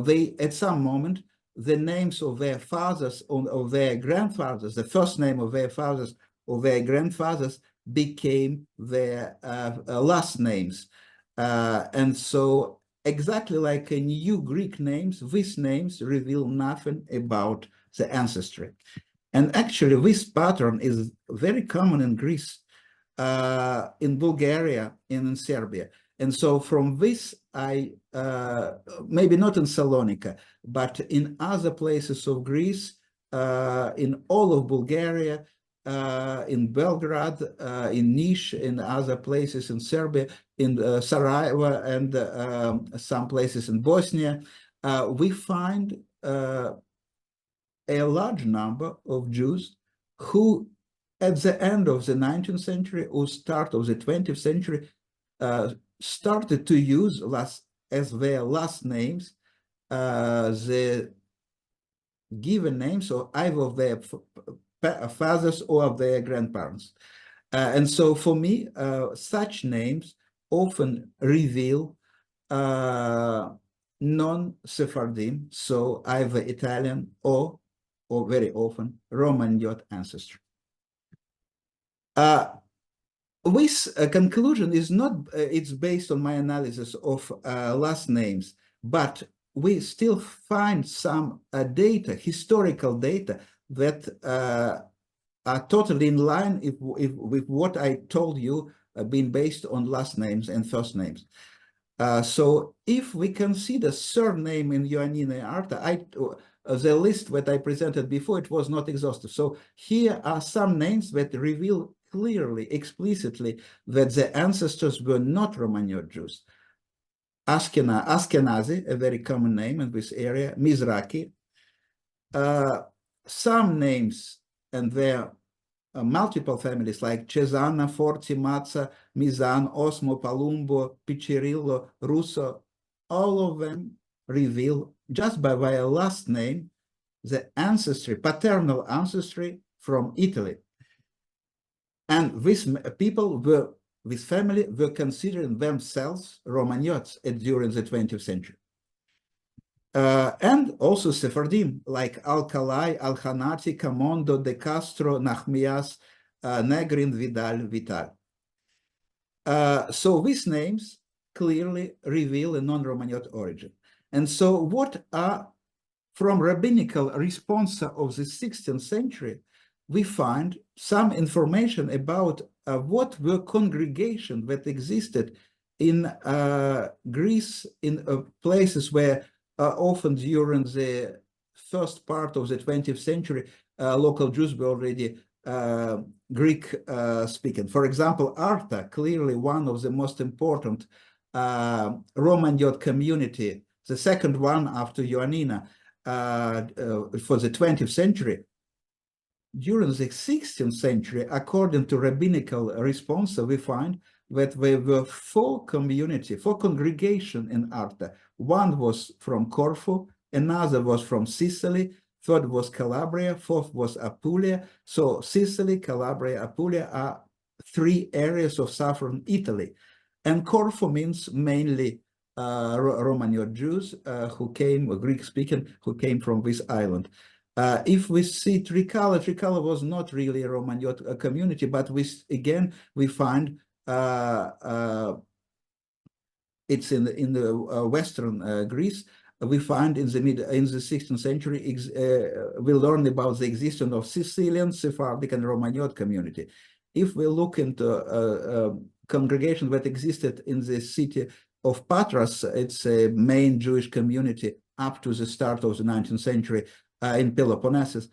they, at some moment, the names of their fathers or of their grandfathers, the first name of their fathers or their grandfathers became their last names. And so exactly like in new Greek names, these names reveal nothing about the ancestry. And actually, this pattern is very common in Greece, in Bulgaria, and in Serbia. And so from this, I, maybe not in Salonika, but in other places of Greece, in all of Bulgaria, in Belgrade, in Niš, in other places in Serbia, in Sarajevo, and some places in Bosnia, we find a large number of Jews who, at the end of the 19th century or start of the 20th century, started to use as their last names the given names of either of their fathers or of their grandparents. And so for me, such names often reveal non-Sephardim, so either Italian or very often Romaniote ancestry. This conclusion is not, it's based on my analysis of last names, but we still find some data, historical data, that are totally in line with what I told you, being based on last names and first names. So if we consider surname in Ioannina and Arta, the list that I presented before, it was not exhaustive. So here are some names that reveal clearly, explicitly, that the ancestors were not Romaniote Jews. Ashkenazi, a very common name in this area, Mizrahi. Some names and their multiple families like Cesana, Forti, Mazza, Mizan, Osmo, Palumbo, Piccirillo, Russo, all of them reveal just by their last name the ancestry, paternal ancestry from Italy. And these people were, this family were considering themselves Romaniotes during the 20th century. And also Sephardim, like Alcalai, Alhanati, Camondo, De Castro, Nachmias, Negrin, Vidal, Vital. So these names clearly reveal a non-Romaniote origin. And so what are, from rabbinical responsa of the 16th century, we find some information about what were congregations that existed in Greece, in places where often during the first part of the 20th century, local Jews were already Greek speaking. For example, Arta, clearly one of the most important Romaniote community, the second one after Ioannina for the 20th century. During the 16th century, according to rabbinical response, we find that there were four congregations in Arta. One was from Corfu, another was from Sicily, third was Calabria, fourth was Apulia. So Sicily, Calabria, Apulia are three areas of southern Italy. And Corfu means mainly Romaniote Jews who came, Greek-speaking, who came from this island. If we see Trikala was not really a Romaniote community, but we find it's in the western Greece. We find in the 16th century, we learn about the existence of Sicilian, Sephardic, and Romaniote community. If we look into congregation that existed in the city of Patras, it's a main Jewish community up to the start of the 19th century in Peloponnesus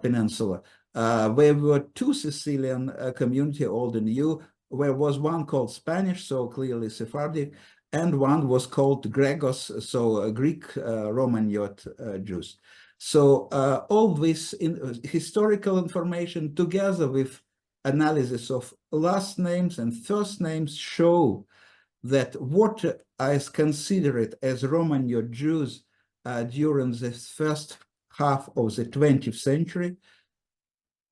Peninsula. There were two Sicilian community, old and new. There was one called Spanish, so clearly Sephardic, and one was called Gregos, so Greek Romaniote Jews. So all this historical information together with analysis of last names and first names show that what is considered as Romaniote Jews during the first half of the 20th century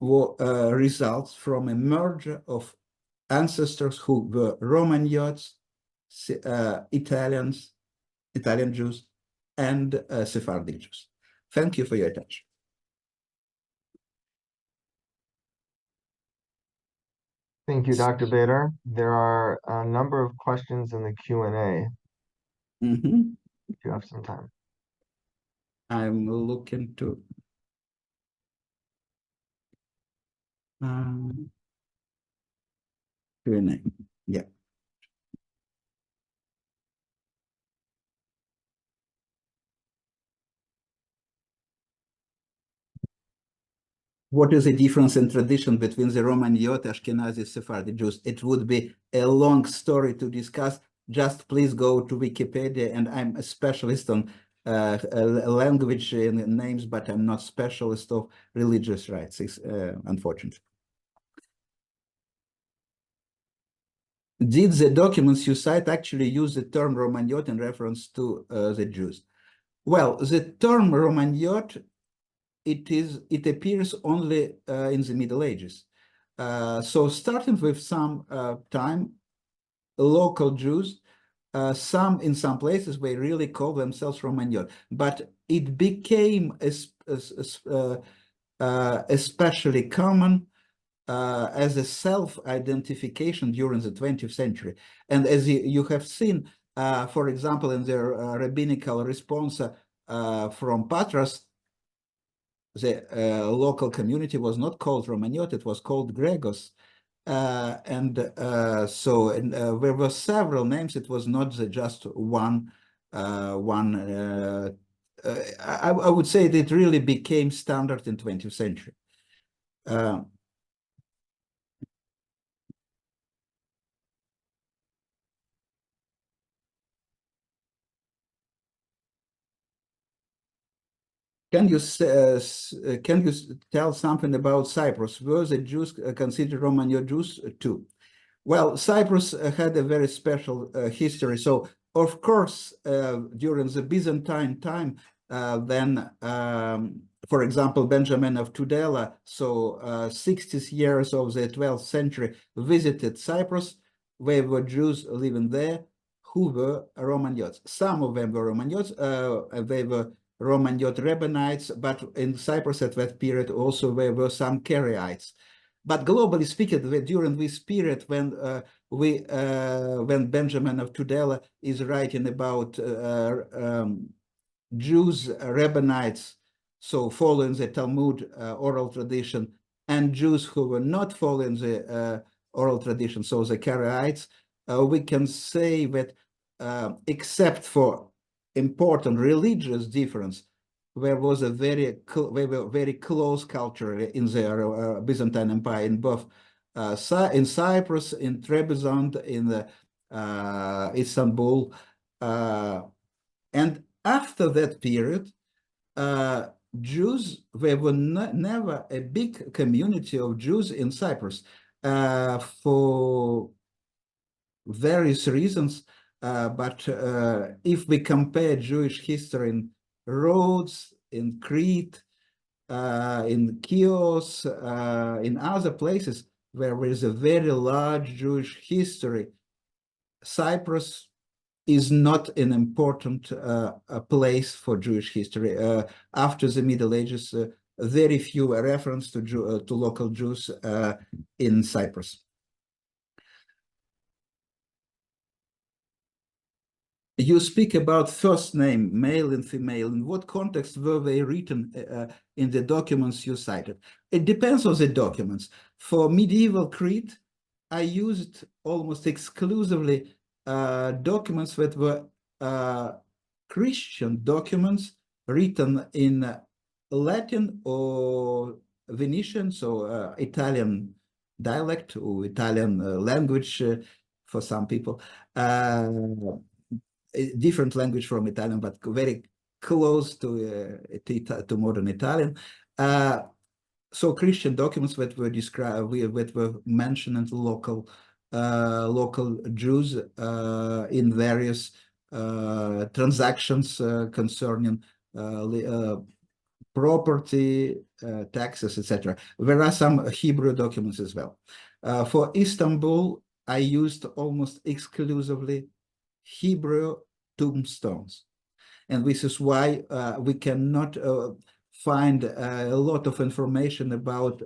results from a merger of ancestors who were Romaniotes, Italian Jews, and Sephardic Jews. Thank you for your attention. Thank you, Dr. Bader. There are a number of questions in the Q&A if you have some time. I'm looking to Q&A. Yeah. What is the difference in tradition between the Romaniote, Ashkenazi, Sephardi Jews? It would be a long story to discuss. Just please go to Wikipedia, and I'm a specialist on language and names, but I'm not specialist of religious rights, unfortunately. Did the documents you cite actually use the term Romaniote in reference to the Jews? Well, the term Romaniote, it appears only in the Middle Ages. So starting with some time, local Jews, in some places, they really call themselves Romaniote, but it became especially common as a self-identification during the 20th century. And as you have seen, for example, in their rabbinical response from Patras, the local community was not called Romaniote, it was called Gregos. So there were several names. It was not just one. I would say that it really became standard in 20th century. Can you tell something about Cyprus? Were the Jews considered Romaniote Jews too? Well, Cyprus had a very special history. So, of course, during the Byzantine time, for example, Benjamin of Tudela, so 60th years of the 12th century, visited Cyprus. There were Jews living there who were Romaniotes. Some of them were Romaniotes. They were Romaniote Rabbinites, but in Cyprus at that period also there were some Karaites. But globally speaking, during this period when Benjamin of Tudela is writing about Jews, Rabbinites, so following the Talmud oral tradition, and Jews who were not following the oral tradition, so the Karaites, we can say that except for important religious difference, there was a very close culture in the Byzantine Empire, in both in Cyprus, in Trebizond, in the Istanbul, and after that period, Jews, there were never a big community of Jews in Cyprus for various reasons. But if we compare Jewish history in Rhodes, in Crete, in Chios, in other places where there is a very large Jewish history, Cyprus is not an important place for Jewish history. After the Middle Ages, very few reference to local Jews in Cyprus. You speak about first name, male and female. In what context were they written in the documents you cited? It depends on the documents. For medieval Crete, I used almost exclusively documents that were Christian documents written in Latin or Venetian, so Italian dialect or Italian language for some people. A different language from Italian, but very close to modern Italian. So Christian documents that were described, that were mentioned in local Jews in various transactions concerning property, taxes, etc. There are some Hebrew documents as well. For Istanbul, I used almost exclusively Hebrew tombstones. And this is why we cannot find a lot of information about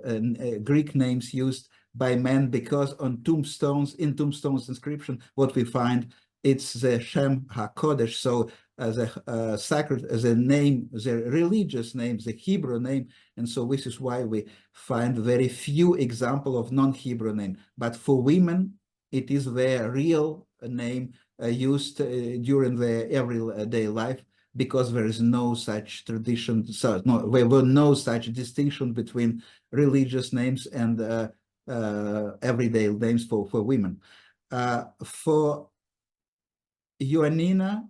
Greek names used by men, because on tombstones, in tombstones inscription, what we find, it's the Shem HaKodesh, so as a sacred, as a name, the religious name, the Hebrew name, and so this is why we find very few examples of non-Hebrew name. But for women, it is their real name used during their everyday life, because there is no such tradition, so there were no such distinction between religious names and everyday names for women. For Ioannina,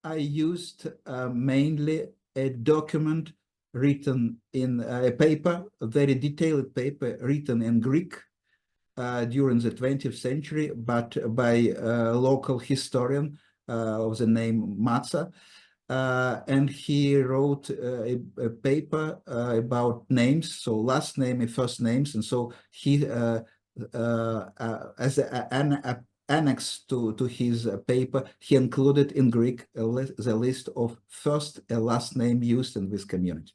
I used mainly a document written in a paper, a very detailed paper written in Greek during the 20th century, but by a local historian of the name Matza. And he wrote a paper about names, so last name and first names, and so he, as an annex to his paper, he included in Greek the list of first and last name used in this community.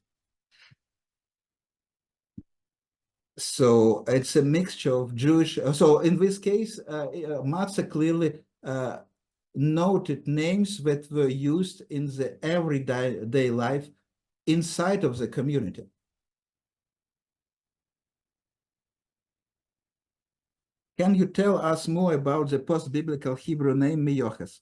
So it's a mixture of Jewish. So in this case, Matza clearly noted names that were used in the everyday life inside of the community. Can you tell us more about the post-biblical Hebrew name Meyoches?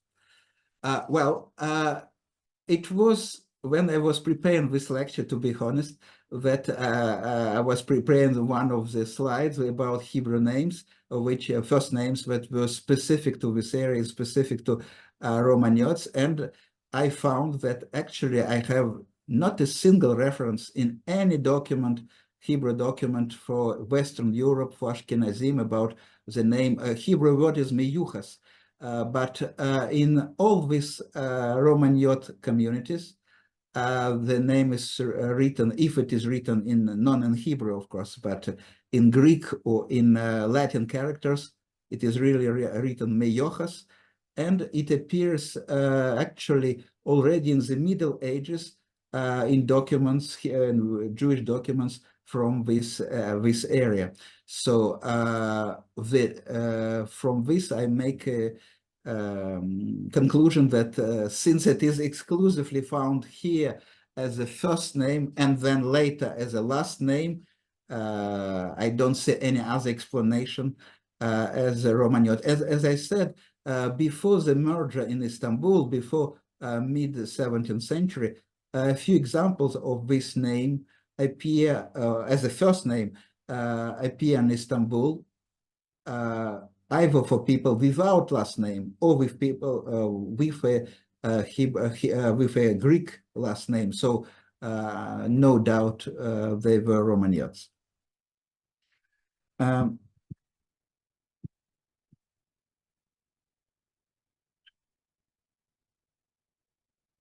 It was when I was preparing this lecture, to be honest, that I was preparing one of the slides about Hebrew names, which first names that were specific to this area, specific to Romaniotes, and I found that actually I have not a single reference in any document, Hebrew document for Western Europe, for Ashkenazim, about the name. Hebrew word is Meyuchas. But in all these Romaniote communities, the name is written, if it is written in non-Hebrew, of course, but in Greek or in Latin characters, it is really written Meyochas, and it appears actually already in the Middle Ages in documents, in Jewish documents from this area. So from this I make a conclusion that since it is exclusively found here as a first name and then later as a last name, I don't see any other explanation as a Romaniote. As I said, before the merger in Istanbul, before mid-17th century, a few examples of this name appear as a first name appear in Istanbul, either for people without last name or with people with a Greek last name. So no doubt they were Romaniotes.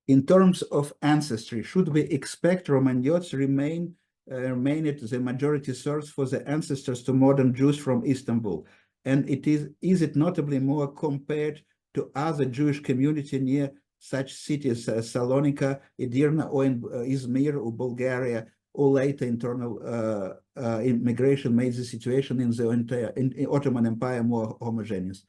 In terms of ancestry, should we expect Romaniotes remain at the majority source for the ancestors to modern Jews from Istanbul? And is it notably more compared to other Jewish community near such cities as Salonika, Edirne, or in Izmir or Bulgaria, or later internal immigration made the situation in the entire Ottoman Empire more homogeneous?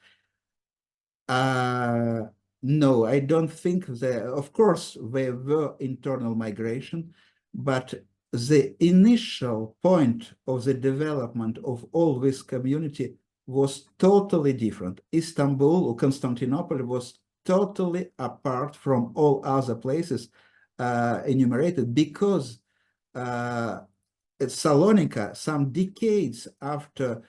No, I don't think that. Of course, there were internal migration, but the initial point of the development of all this community was totally different. Istanbul or Constantinople was totally apart from all other places enumerated, because Salonika, some decades after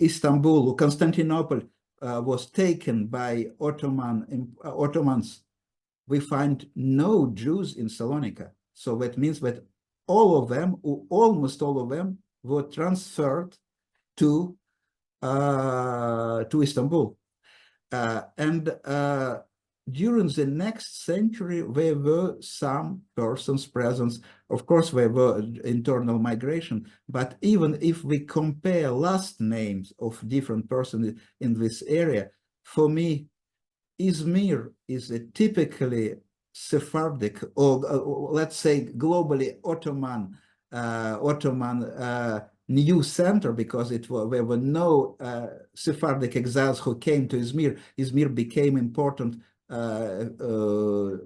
Istanbul, Constantinople was taken by Ottomans, we find no Jews in Salonika. So that means that all of them, or almost all of them, were transferred to Istanbul. And during the next century, there were some persons present. Of course, there were internal migration, but even if we compare last names of different persons in this area, for me, Izmir is a typically Sephardic, or let's say globally Ottoman new center, because there were no Sephardic exiles who came to Izmir. Izmir became important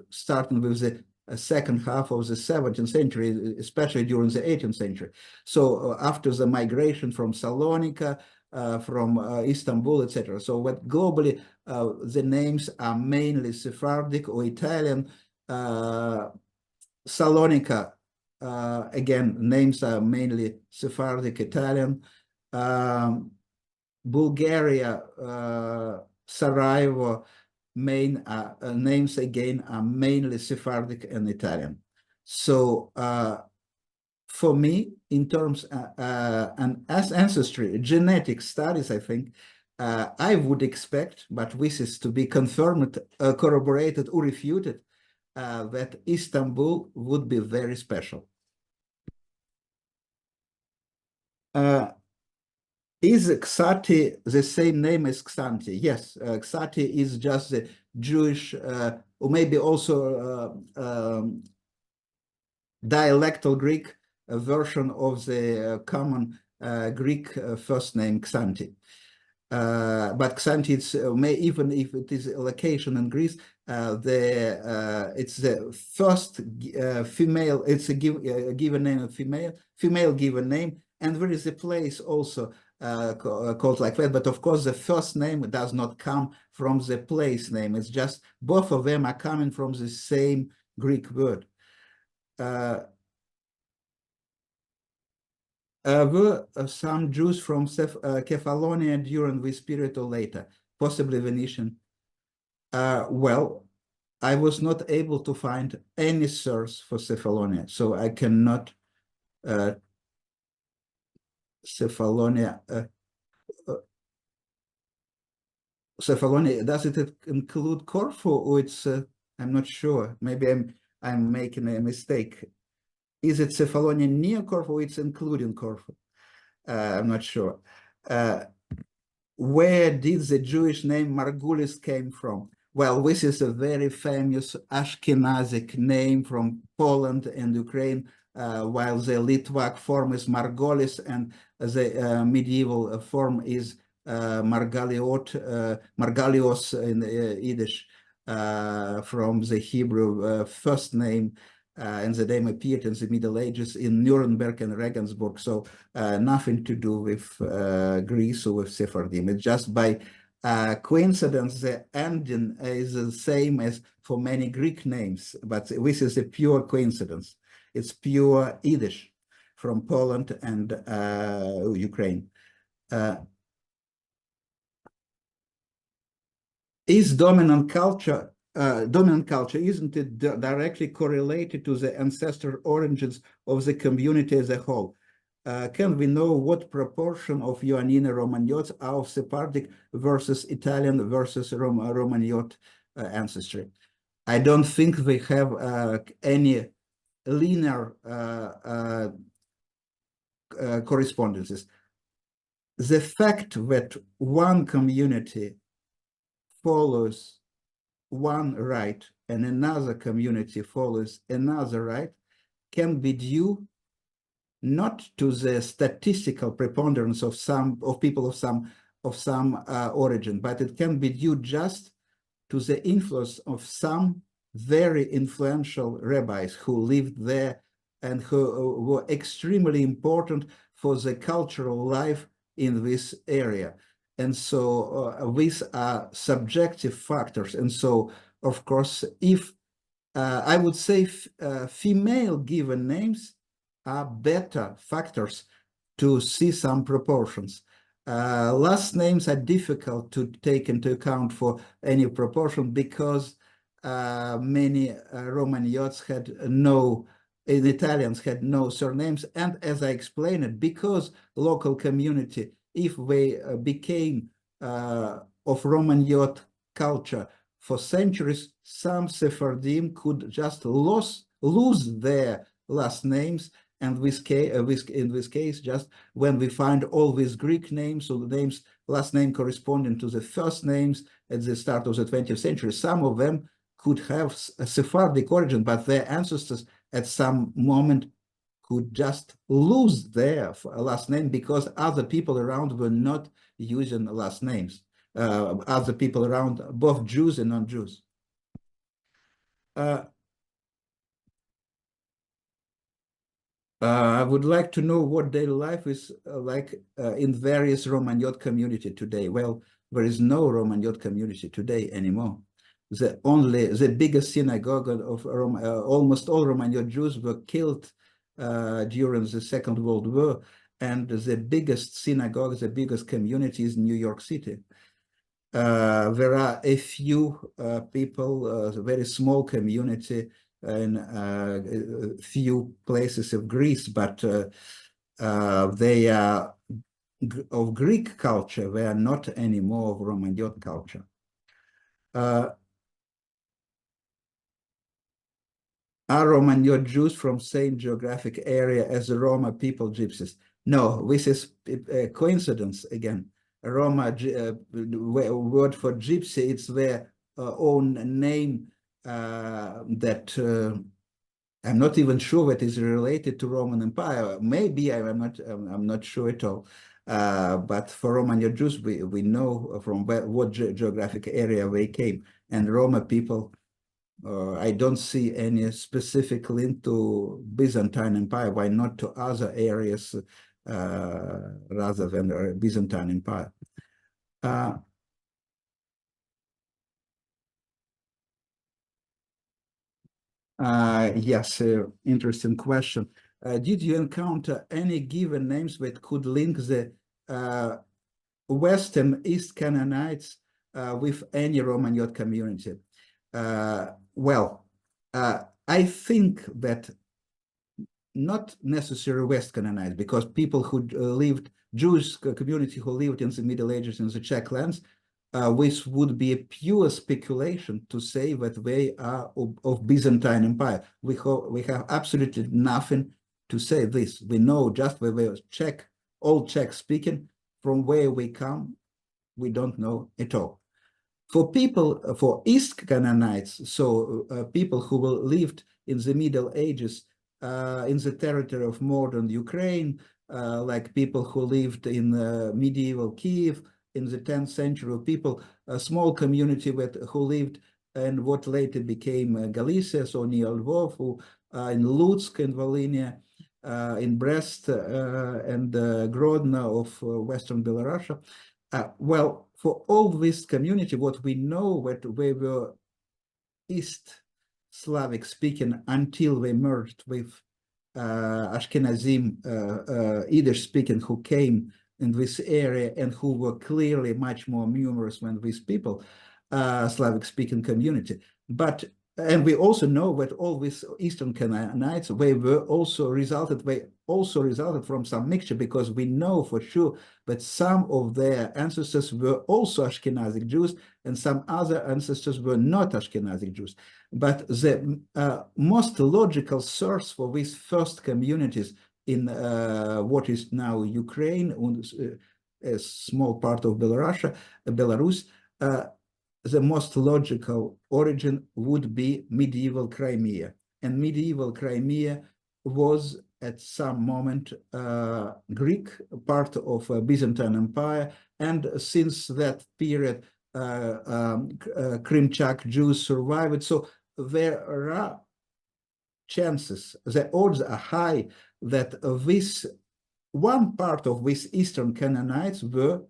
starting with the second half of the 17th century, especially during the 18th century. So after the migration from Salonika, from Istanbul, etc. So what globally the names are mainly Sephardic or Italian. Salonika, again, names are mainly Sephardic, Italian. Bulgaria, Sarajevo, main names again are mainly Sephardic and Italian. So for me, in terms and as ancestry, genetic studies, I think I would expect, but this is to be confirmed, corroborated, or refuted, that Istanbul would be very special. Is Xati the same name as Xanthi? Yes, Xati is just the Jewish, or maybe also dialectal Greek version of the common Greek first name Xanthi. But Xanthi, even if it is a location in Greece, it's the first female, it's a given name of female given name, and there is a place also called like that. But of course, the first name does not come from the place name. It's just both of them are coming from the same Greek word. Were some Jews from Kefalonia during this period or later, possibly Venetian? Well, I was not able to find any source for Cephalonia, so I cannot. Cephalonia. Cephalonia, does it include Corfu, or it's? I'm not sure. Maybe I'm making a mistake. Is it Cephalonia near Corfu, or it's including Corfu? I'm not sure. Where did the Jewish name Margulis came from? Well, this is a very famous Ashkenazic name from Poland and Ukraine, while the Litvak form is Margolis and the medieval form is Margalios in Yiddish, from the Hebrew first name, and the name appeared in the Middle Ages in Nuremberg and Regensburg. So nothing to do with Greece or with Sephardim. It's just by coincidence, the ending is the same as for many Greek names, but this is a pure coincidence. It's pure Yiddish from Poland and Ukraine. Is dominant culture, isn't it directly correlated to the ancestral origins of the community as a whole? Can we know what proportion of Ioannina Romaniotes are of Sephardic versus Italian versus Romaniote ancestry? I don't think we have any linear correspondences. The fact that one community follows one rite and another community follows another rite can be due not to the statistical preponderance of people of some origin, but it can be due just to the influence of some very influential rabbis who lived there and who were extremely important for the cultural life in this area. And so these are subjective factors. And so, of course, if I would say female given names are better factors to see some proportions. Last names are difficult to take into account for any proportion because many Romaniotes had no, in Italians had no surnames. And as I explained it, because local community, if they became of Romaniote culture for centuries, some Sephardim could just lose their last names. And in this case, just when we find all these Greek names, so the names, last name corresponding to the first names at the start of the 20th century, some of them could have a Sephardic origin, but their ancestors at some moment could just lose their last name because other people around were not using last names. Other people around, both Jews and non-Jews. I would like to know what daily life is like in various Romaniote community today. Well, there is no Romaniote community today anymore. The biggest synagogue of almost all Romaniote Jews were killed during the Second World War, and the biggest synagogue, the biggest community is New York City. There are a few people, a very small community in a few places of Greece, but they are of Greek culture. They are not anymore of Romaniote culture. Are Romaniote Jews from same geographic area as the Roma people, Gypsies? No, this is a coincidence again. Roma, word for gypsy, it's their own name that I'm not even sure that is related to Roman Empire. Maybe I'm not sure at all. But for Roman Jews, we know from what geographic area they came. And Roma people, I don't see any specific link to Byzantine Empire. Why not to other areas rather than the Byzantine Empire? Yes, interesting question. Did you encounter any given names that could link the Western East Canaanites with any Romaniote community? Well, I think that not necessarily West Canaanites, because people who lived, Jewish community who lived in the Middle Ages in the Czech lands, which would be a pure speculation to say that they are of Byzantine Empire. We have absolutely nothing to say this. We know just where they are Czech, all Czech speaking, from where we come, we don't know at all. For people, for East Canaanites, so people who lived in the Middle Ages in the territory of modern Ukraine, like people who lived in medieval Kiev in the 10th century, people, a small community who lived in what later became Galicia, so near Lvov, in Lutsk in Volhynia, in Brest and Grodno of Western Belarus. Well, for all this community, what we know that they were East Slavic speaking until they merged with Ashkenazim Yiddish speaking who came in this area and who were clearly much more numerous than these people, Slavic speaking community. And we also know that all these Eastern Canaanites, they also resulted from some mixture, because we know for sure that some of their ancestors were also Ashkenazic Jews and some other ancestors were not Ashkenazic Jews. But the most logical source for these first communities in what is now Ukraine and a small part of Belarus, the most logical origin would be medieval Crimea. And medieval Crimea was at some moment Greek, part of Byzantine Empire. And since that period, Krimchak Jews survived. So there are chances, the odds are high that this one part of these Eastern Canaanites were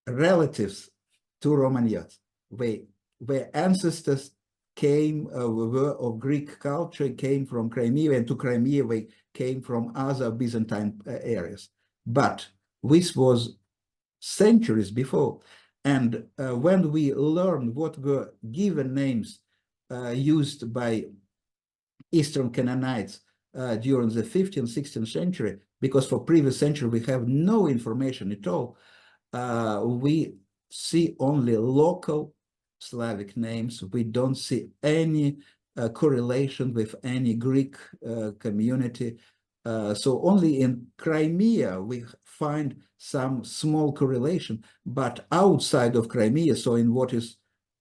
relatives to Romaniotes. Their ancestors were of Greek culture, came from Crimea, and to Crimea they came from other Byzantine areas. But this was centuries before. And when we learn what were given names used by Eastern Canaanites during the 15th, 16th century, because for previous century we have no information at all, we see only local Slavic names. We don't see any correlation with any Greek community. So only in Crimea we find some small correlation, but outside of Crimea, so in what is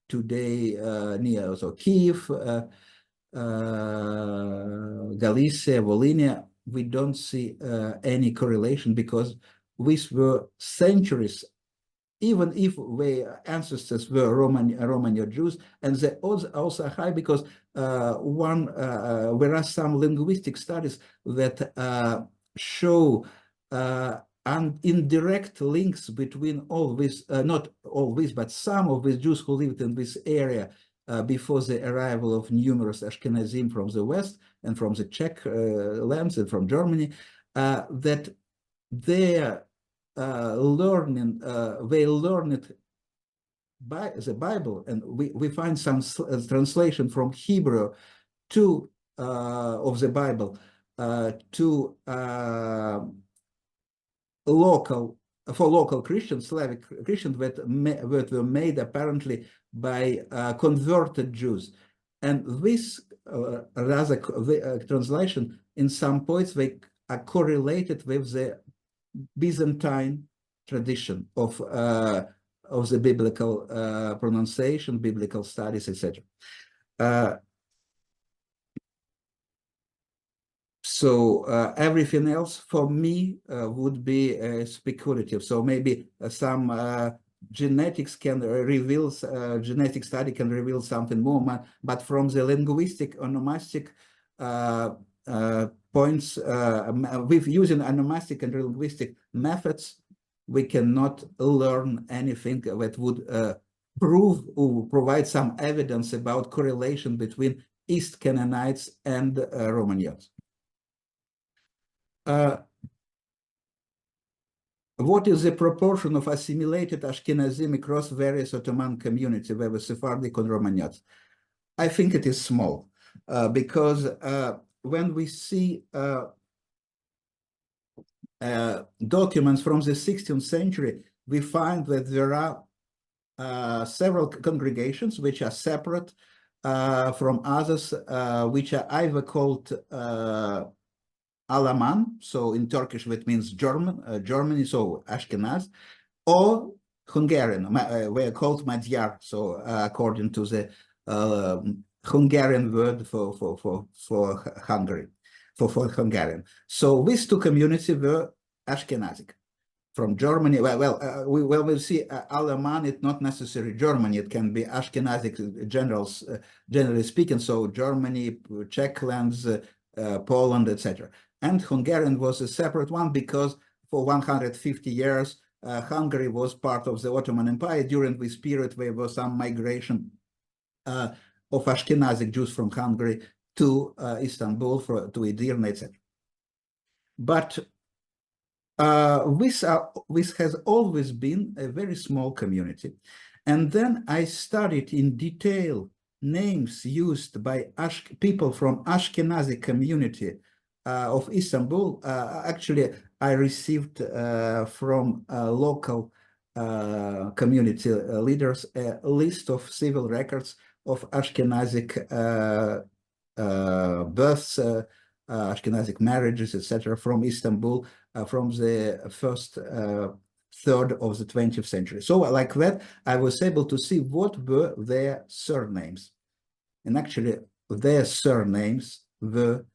today near so Kiev, Galicia, Volhynia, we don't see any correlation because these were centuries, even if their ancestors were Romaniote Jews, and the odds are also high because there are some linguistic studies that show and indirect links between all this, not all this, but some of these Jews who lived in this area before the arrival of numerous Ashkenazim from the West and from the Czech lands and from Germany, that their learning, they learned by the Bible, and we find some translation from Hebrew to of the Bible to local Christians, Slavic Christians that were made apparently by converted Jews. And this translation, in some points, they are correlated with the Byzantine tradition of the biblical pronunciation, biblical studies, etc. So everything else for me would be speculative. So maybe some genetics can reveal, genetic study can reveal something more, but from the linguistic onomastic points, with using onomastic and linguistic methods, we cannot learn anything that would prove or provide some evidence about correlation between East Canaanites and Romaniotes. What is the proportion of assimilated Ashkenazim across various Ottoman communities, whether Sephardic or Romaniotes? I think it is small, because when we see documents from the 16th century, we find that there are several congregations which are separate from others, which are either called Alaman, so in Turkish that means Germany, so Ashkenaz, or Hungarian, we are called Magyar, so according to the Hungarian word for Hungary, for Hungarian. So these two communities were Ashkenazic. From Germany, we'll see Alaman, it's not necessarily Germany, it can be Ashkenazic generally speaking, so Germany, Czech lands, Poland, etc. And Hungarian was a separate one because for 150 years, Hungary was part of the Ottoman Empire. During this period, there was some migration of Ashkenazic Jews from Hungary to Istanbul, to Edirne, etc. But this has always been a very small community. And then I studied in detail names used by people from Ashkenazi community of Istanbul. Actually, I received from local community leaders a list of civil records of Ashkenazic births, Ashkenazic marriages, etc., from Istanbul, from the first third of the 20th century. So like that, I was able to see what were their surnames. And actually, their surnames were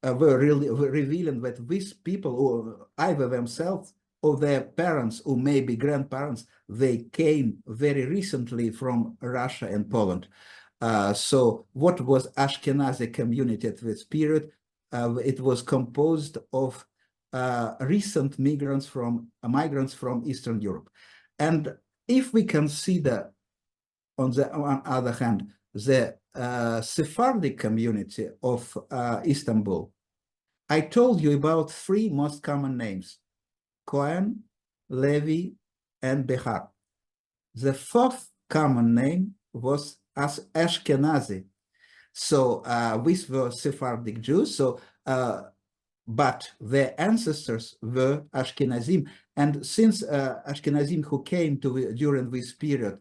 were really revealing that these people, or either themselves or their parents, or maybe grandparents, they came very recently from Russia and Poland. So what was Ashkenazi community at this period? It was composed of recent migrants from Eastern Europe. And if we consider on the other hand, the Sephardic community of Istanbul, I told you about three most common names: Cohen, Levi, and Behar. The fourth common name was Ashkenazi. So these were Sephardic Jews. So, but their ancestors were Ashkenazim. And since Ashkenazim who came to during this period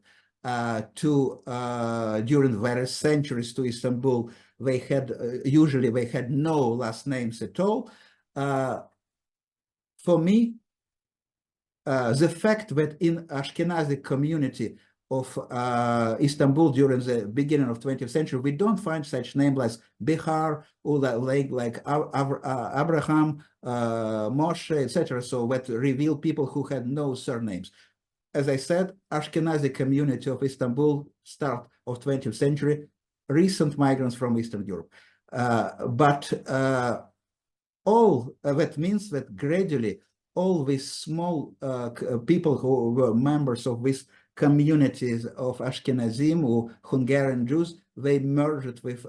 during various centuries to Istanbul, they had usually they had no last names at all. For me, the fact that in Ashkenazi community of Istanbul during the beginning of 20th century, we don't find such names like Bihar or like Abraham, Moshe, etc. So that reveal people who had no surnames. As I said, Ashkenazi community of Istanbul, start of 20th century, recent migrants from Eastern Europe. But all that means that gradually all these small people who were members of these communities of Ashkenazim or Hungarian Jews, they merged with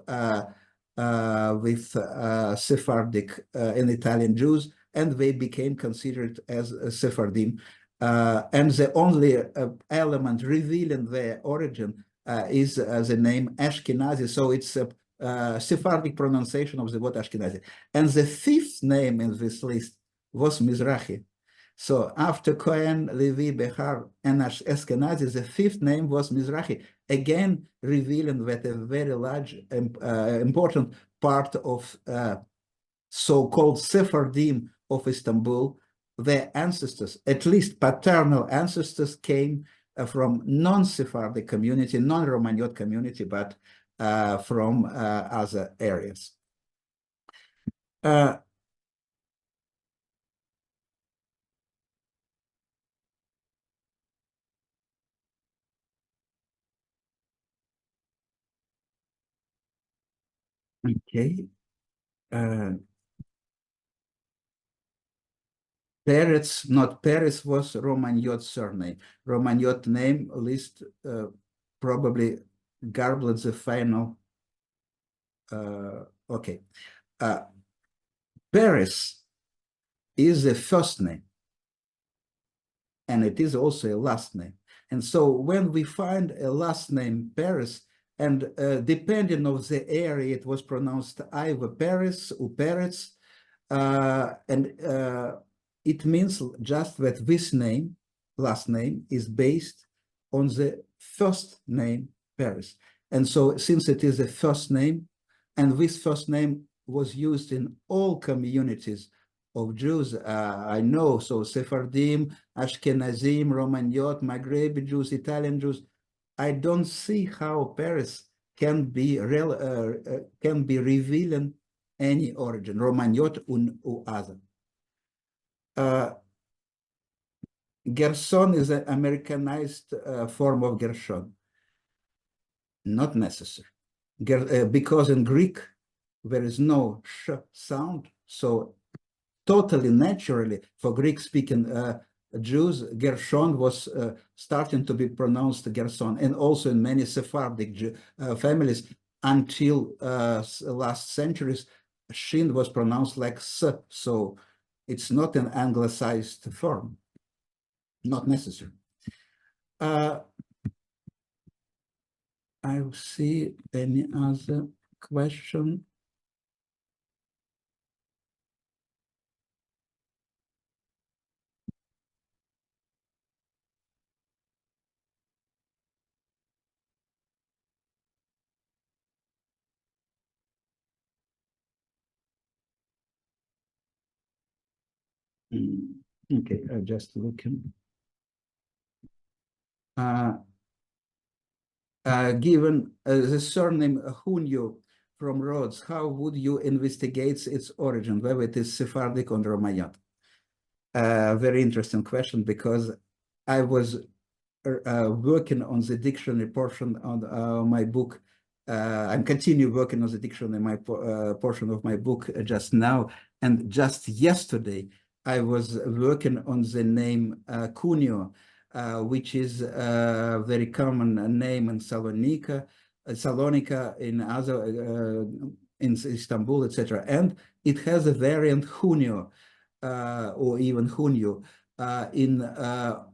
Sephardic and Italian Jews, and they became considered as Sephardim. And the only element revealing their origin is the name Ashkenazi. So it's a Sephardic pronunciation of the word Ashkenazi. And the fifth name in this list was Mizrahi. So after Cohen, Levi, Behar, and Ashkenazi, the fifth name was Mizrahi, again revealing that a very large, important part of so-called Sephardim of Istanbul, their ancestors, at least paternal ancestors, came from non-Sephardic community, non-Romaniote community, but from other areas. Okay. Peretz, not Peretz, was Romaniote surname. Romaniote name list probably garbled the final. Okay. Peres is a first name, and it is also a last name. And so when we find a last name Peres, and depending on the area, it was pronounced either Peres or Peretz, and it means just that this name, last name, is based on the first name Peres. And so since it is a first name, and this first name was used in all communities of Jews, I know, so Sephardim, Ashkenazim, Romaniote, Maghrebi Jews, Italian Jews, I don't see how Peres can be revealing any origin, Romaniote or other. Gerson is an Americanized form of Gershon. Not necessary. Because in Greek, there is no sh sound. So totally naturally, for Greek-speaking Jews, Gershon was starting to be pronounced Gerson, and also in many Sephardic families until last centuries, Shin was pronounced like S, so it's not an anglicized form, not necessary. I'll see any other question. Okay, I'm just looking. Given the surname Hunyo from Rhodes, how would you investigate its origin, whether it is Sephardic or Romaniote? Very interesting question, because I was working on the dictionary portion on my book. I'm continuing working on the dictionary, my portion of my book just now. And just yesterday, I was working on the name Cuneo. which is a very common name in Salonika, in other in Istanbul, etc. And it has a variant Hunio, or even Hunio. In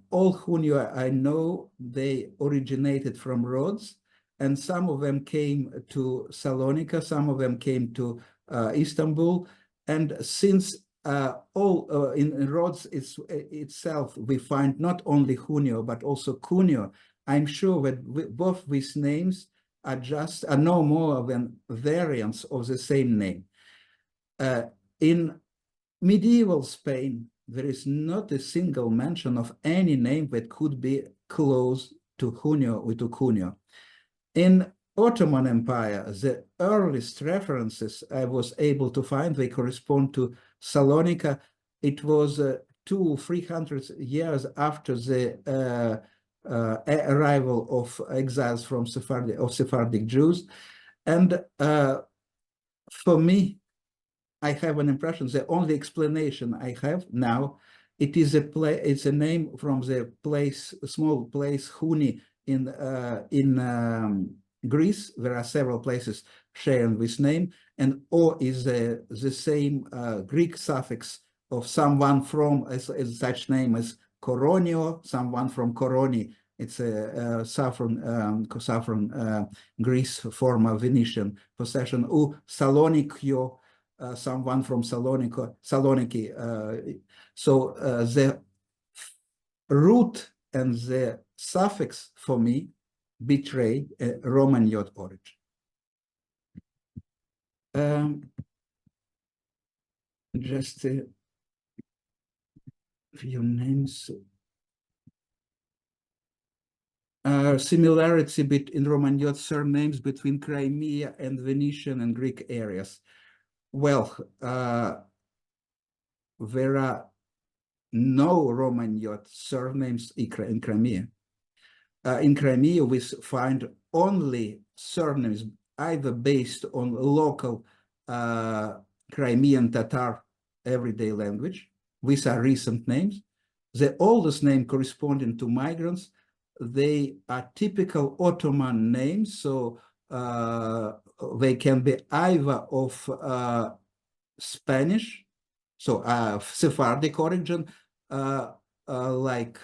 all Hunio I know, they originated from Rhodes, and some of them came to Salonika, some of them came to Istanbul. And since all in Rhodes itself, we find not only Hunio, but also Cunio, I'm sure that both these names are no more than variants of the same name. In medieval Spain, there is not a single mention of any name that could be close to Junio or to Cunio. In Ottoman Empire, the earliest references I was able to find, they correspond to Salonika. It was 200-300 years after the arrival of exiles from Sephardic Jews. And for me, I have an impression, the only explanation I have now, it's a name from the place, small place Huni in Greece. There are several places sharing this name, and O is the same Greek suffix of someone from such name as Koronio, someone from Koroni. It's a saffron Greece former Venetian possession. U Salonikio, someone from Saloniki. So the root and the suffix for me betray a Romaniote origin. Just a few names. Similarity in Romaniote surnames between Crimea and Venetian and Greek areas. Well, there are no Romaniote surnames in Crimea. In Crimea, we find only surnames either based on local Crimean Tatar everyday language. These are recent names. The oldest name corresponding to migrants, they are typical Ottoman names, so they can be either of Spanish, so Sephardic origin, like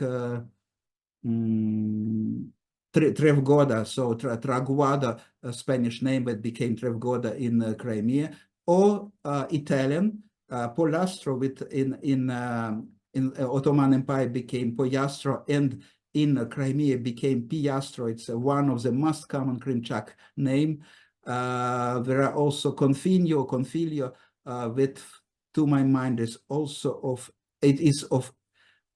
Trevgoda, so Traguada, a Spanish name that became Trevgoda in Crimea, or Italian, Polastro, in Ottoman Empire became Poiastro, and in Crimea became Piastro. It's one of the most common Krimchak name. There are also Confilio, that to my mind is also of, it is of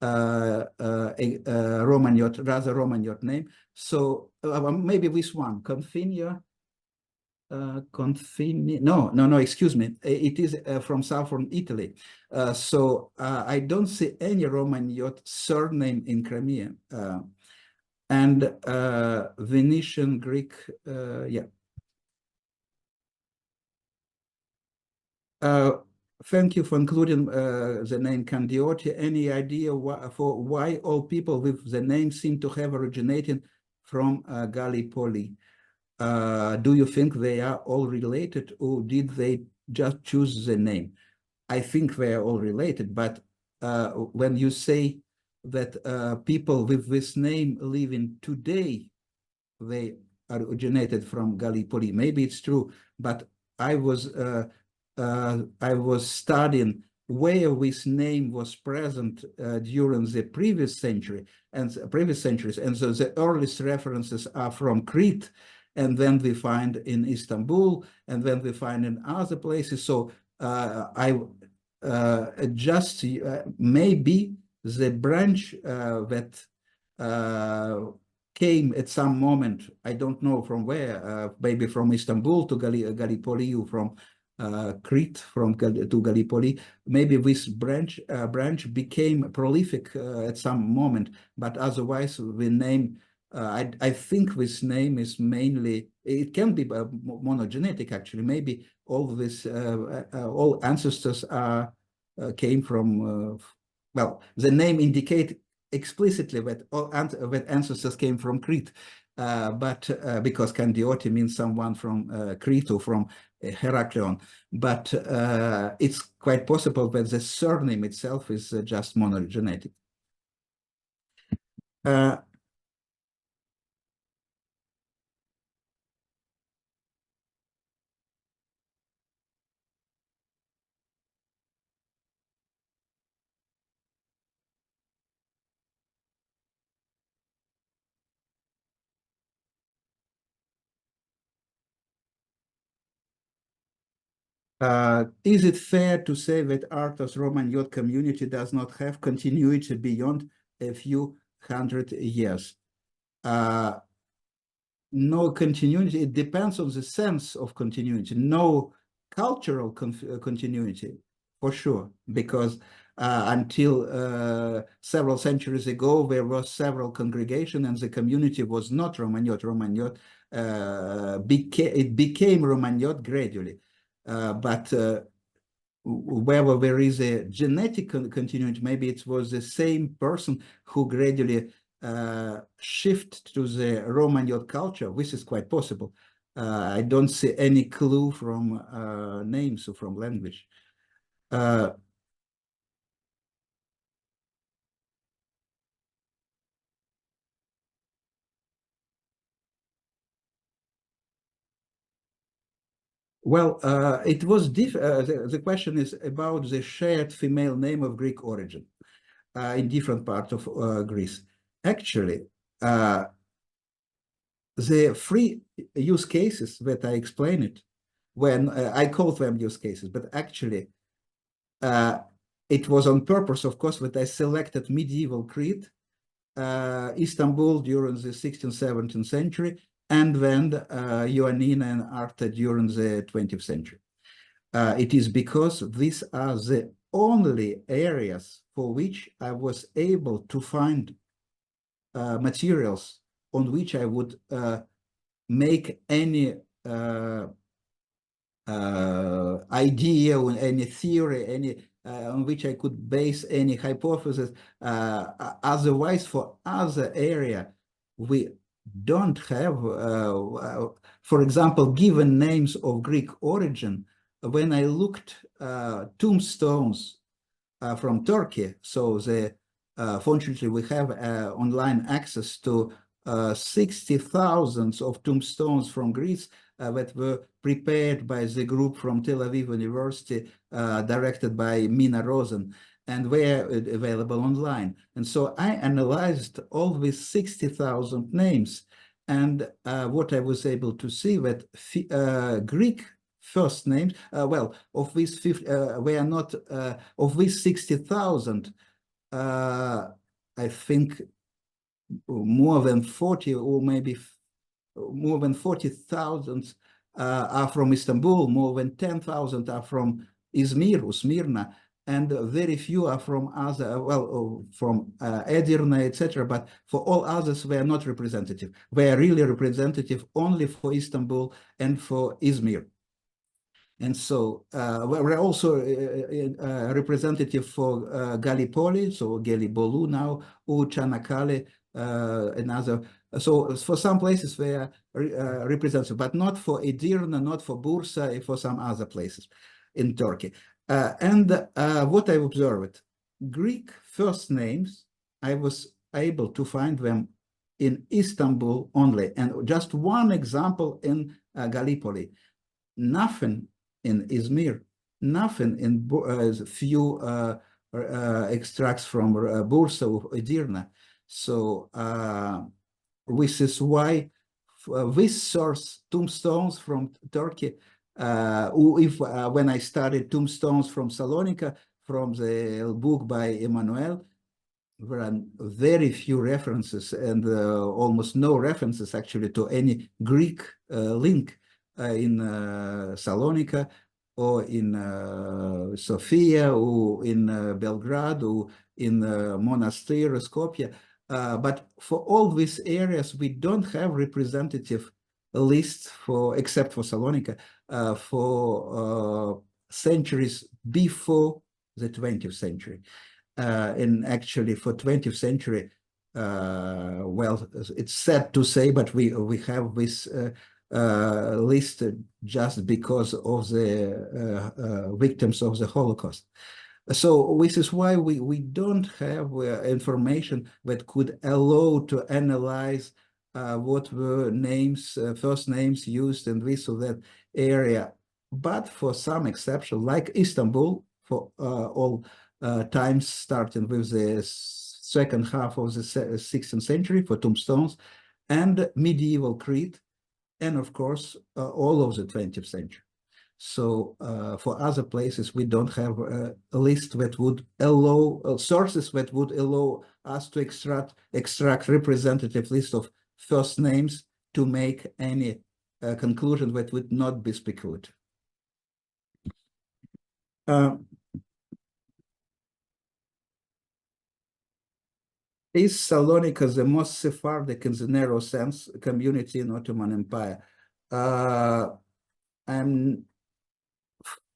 a Romaniote, rather Romaniote name. So maybe this one, Confino, no, excuse me. It is from southern Italy. So I don't see any Romaniote surname in Crimea. And Venetian Greek, yeah. Thank you for including the name Candioti. Any idea why all people with the name seem to have originated from Gallipoli? Do you think they are all related, or did they just choose the name? I think they are all related, but when you say that people with this name living today, they originated from Gallipoli, maybe it's true, but I was studying where this name was present during the previous century and previous centuries, and so the earliest references are from Crete, and then we find in Istanbul, and then we find in other places. So maybe the branch that came at some moment, I don't know from where, maybe from Istanbul to Gallipoli, or from Crete to Gallipoli. Maybe this branch became prolific at some moment, but otherwise the name, I think this name is mainly, it can be monogenetic actually. Maybe all this, all ancestors came from, well, the name indicate explicitly that that ancestors came from Crete, but because Candioti means someone from Crete or from Heraklion, but it's quite possible that the surname itself is just monogenetic. Is it fair to say that Arthur's Romaniote community does not have continuity beyond a few hundred years? No continuity, it depends on the sense of continuity, no cultural continuity, for sure, because until several centuries ago, there was several congregations and the community was not Romaniote. Romaniote became Romaniote gradually. But whether there is a genetic continuity, maybe it was the same person who gradually shift to the Romaniote culture. This is quite possible. I don't see any clue from names or from language. Well, it was the question is about the shared female name of Greek origin in different parts of Greece. Actually, the three use cases that I explained when I called them use cases, but actually it was on purpose, of course, that I selected medieval Crete, Istanbul during the 16th, 17th century, and then Ioannina and Arta during the 20th century. It is because these are the only areas for which I was able to find materials on which I would make any idea or any theory, any on which I could base any hypothesis. Otherwise, for other area, we don't have, for example, given names of Greek origin. When I looked tombstones from Turkey, so fortunately we have online access to 60,000 of tombstones from Greece that were prepared by the group from Tel Aviv University, directed by Mina Rosen, and were available online. And so I analyzed all these 60,000 names, and what I was able to see that Greek first names, well, of these 50, were not, of these 60,000, I think more than 40 or maybe more than 40,000 are from Istanbul, more than 10,000 are from Izmir or Smyrna, and very few are from other, well, from Edirne, etc. But for all others, they are not representative. They are really representative only for Istanbul and for Izmir. And so we're also representative for Gallipoli, so Gelibolu now, or Çanakkale, another. So for some places they are representative, but not for Edirne, not for Bursa, for some other places in Turkey. And what I observed, Greek first names, I was able to find them in Istanbul only, and just one example in Gallipoli. Nothing in Izmir, nothing in few extracts from Bursa or Edirne. So this is why this source tombstones from Turkey, when I studied tombstones from Salonika, from the book by Emmanuel, there are very few references and almost no references actually to any Greek link in Salonika or in Sofia or in Belgrade or in Monastir, Skopje. But for all these areas, we don't have representative lists for, except for Salonika, for centuries before the 20th century. And actually for 20th century, well, it's sad to say, but we have this list just because of the victims of the Holocaust. So this is why we don't have information that could allow to analyze what were names, first names used in this or that area. But for some exception, like Istanbul, for all times starting with the second half of the 16th century for tombstones, and medieval Crete, and of course, all of the 20th century. So for other places, we don't have a list that would allow sources that would allow us to extract representative list of first names to make any conclusion that would not be speculative. Is Salonika the most Sephardic in the narrow sense community in Ottoman Empire?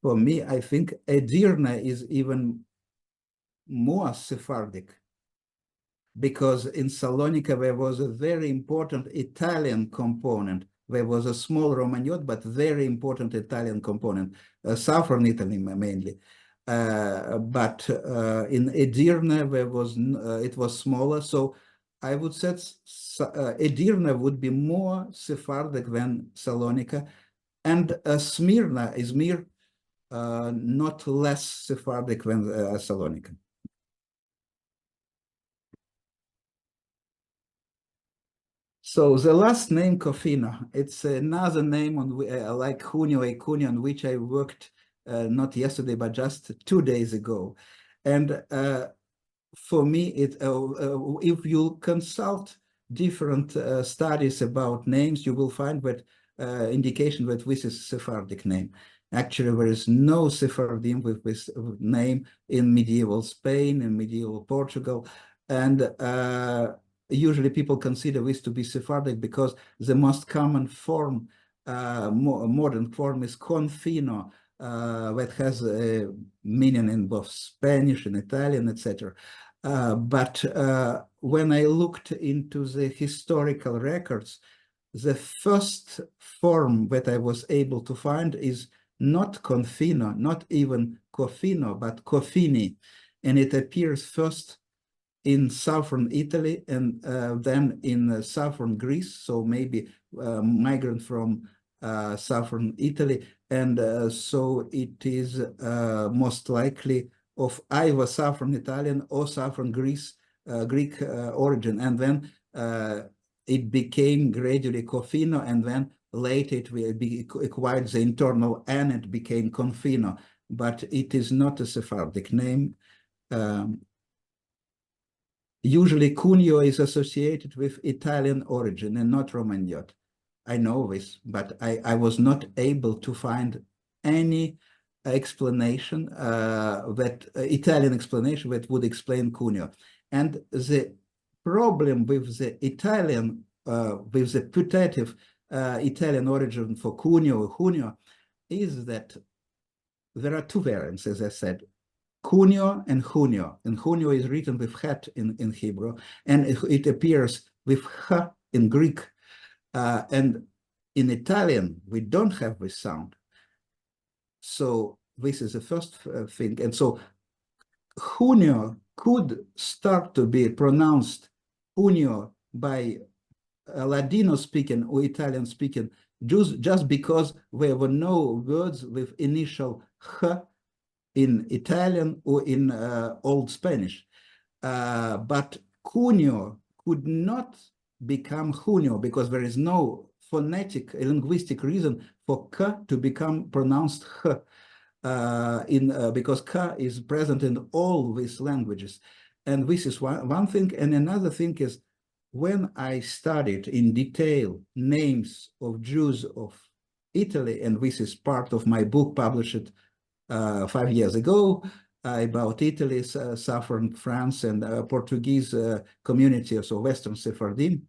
For me, I think Edirne is even more Sephardic, because in Salonika there was a very important Italian component. There was a small Romaniote, but very important Italian component, southern Italy mainly. But in Edirne, there was it was smaller. So I would say Edirne would be more Sephardic than Salonika, and Smyrna, Izmir, not less Sephardic than Salonika. So the last name Kofina, it's another name on like Cuneo e Cuneo, on which I worked not yesterday, but just 2 days ago. And for me, if you consult different studies about names, you will find that indication that this is a Sephardic name. Actually, there is no Sephardim with this name in medieval Spain and medieval Portugal. And usually people consider this to be Sephardic because the most common form, modern form, is Confino, that has a meaning in both Spanish and Italian, etc. But when I looked into the historical records, the first form that I was able to find is not Confino, not even Cofino, but Cofini. And it appears first in southern Italy and then in southern Greece, so maybe migrant from southern Italy. And so it is most likely of either southern Italian or southern Greek origin. And then it became gradually Cofino, and then later it acquired the internal N, it became Confino, but it is not a Sephardic name. Usually Cuneo is associated with Italian origin and not Romaniote. I know this, but I was not able to find any explanation, Italian explanation that would explain Cuneo. And the problem with the Italian, with the putative Italian origin for Cuneo or Junio, is that there are two variants, as I said. Cuneo and Junio, and Junio is written with het in Hebrew, and it appears with h in Greek. And in Italian, we don't have this sound. So this is the first thing. And so Junio could start to be pronounced Junio by Ladino-speaking or Italian-speaking Jews, just because there were no words with initial h in Italian or in Old Spanish. But Cuneo could not become Junio because there is no phonetic, linguistic reason for K to become pronounced H, because K is present in all these languages. And this is one thing. And another thing is, when I studied in detail names of Jews of Italy, and this is part of my book published 5 years ago about Italy, southern France, and Portuguese community, so Western Sephardim,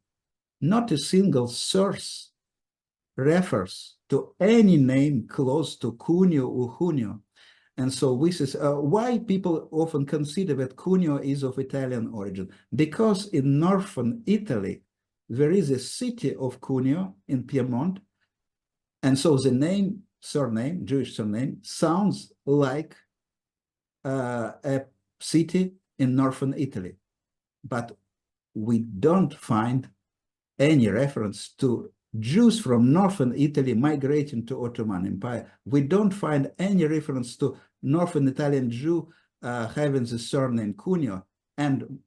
not a single source refers to any name close to Cuneo or Junio. And so this is why people often consider that Cuneo is of Italian origin, because in northern Italy, there is a city of Cuneo in Piedmont. And so the name, surname, Jewish surname, sounds like a city in northern Italy. But we don't find any reference to Jews from northern Italy migrating to Ottoman Empire. We don't find any reference to northern Italian Jew having the surname Cuneo. And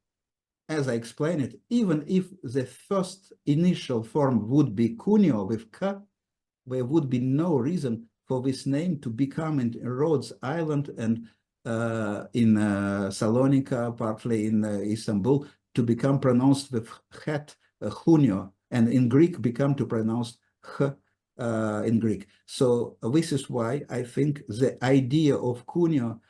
as I explained it, even if the first initial form would be Cuneo with K, there would be no reason for this name to become in Rhodes Island and in Salonika, partly in Istanbul, to become pronounced with het, Cuneo, and in Greek become to pronounce h in Greek. So this is why I think the idea of Cuneo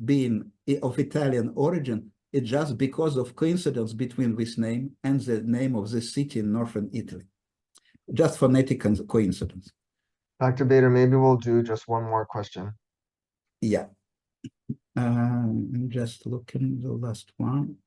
being of Italian origin is just because of coincidence between this name and the name of the city in northern Italy. Just phonetic coincidence. Dr. Bader, maybe we'll do just one more question. Yeah. I'm just looking the last one.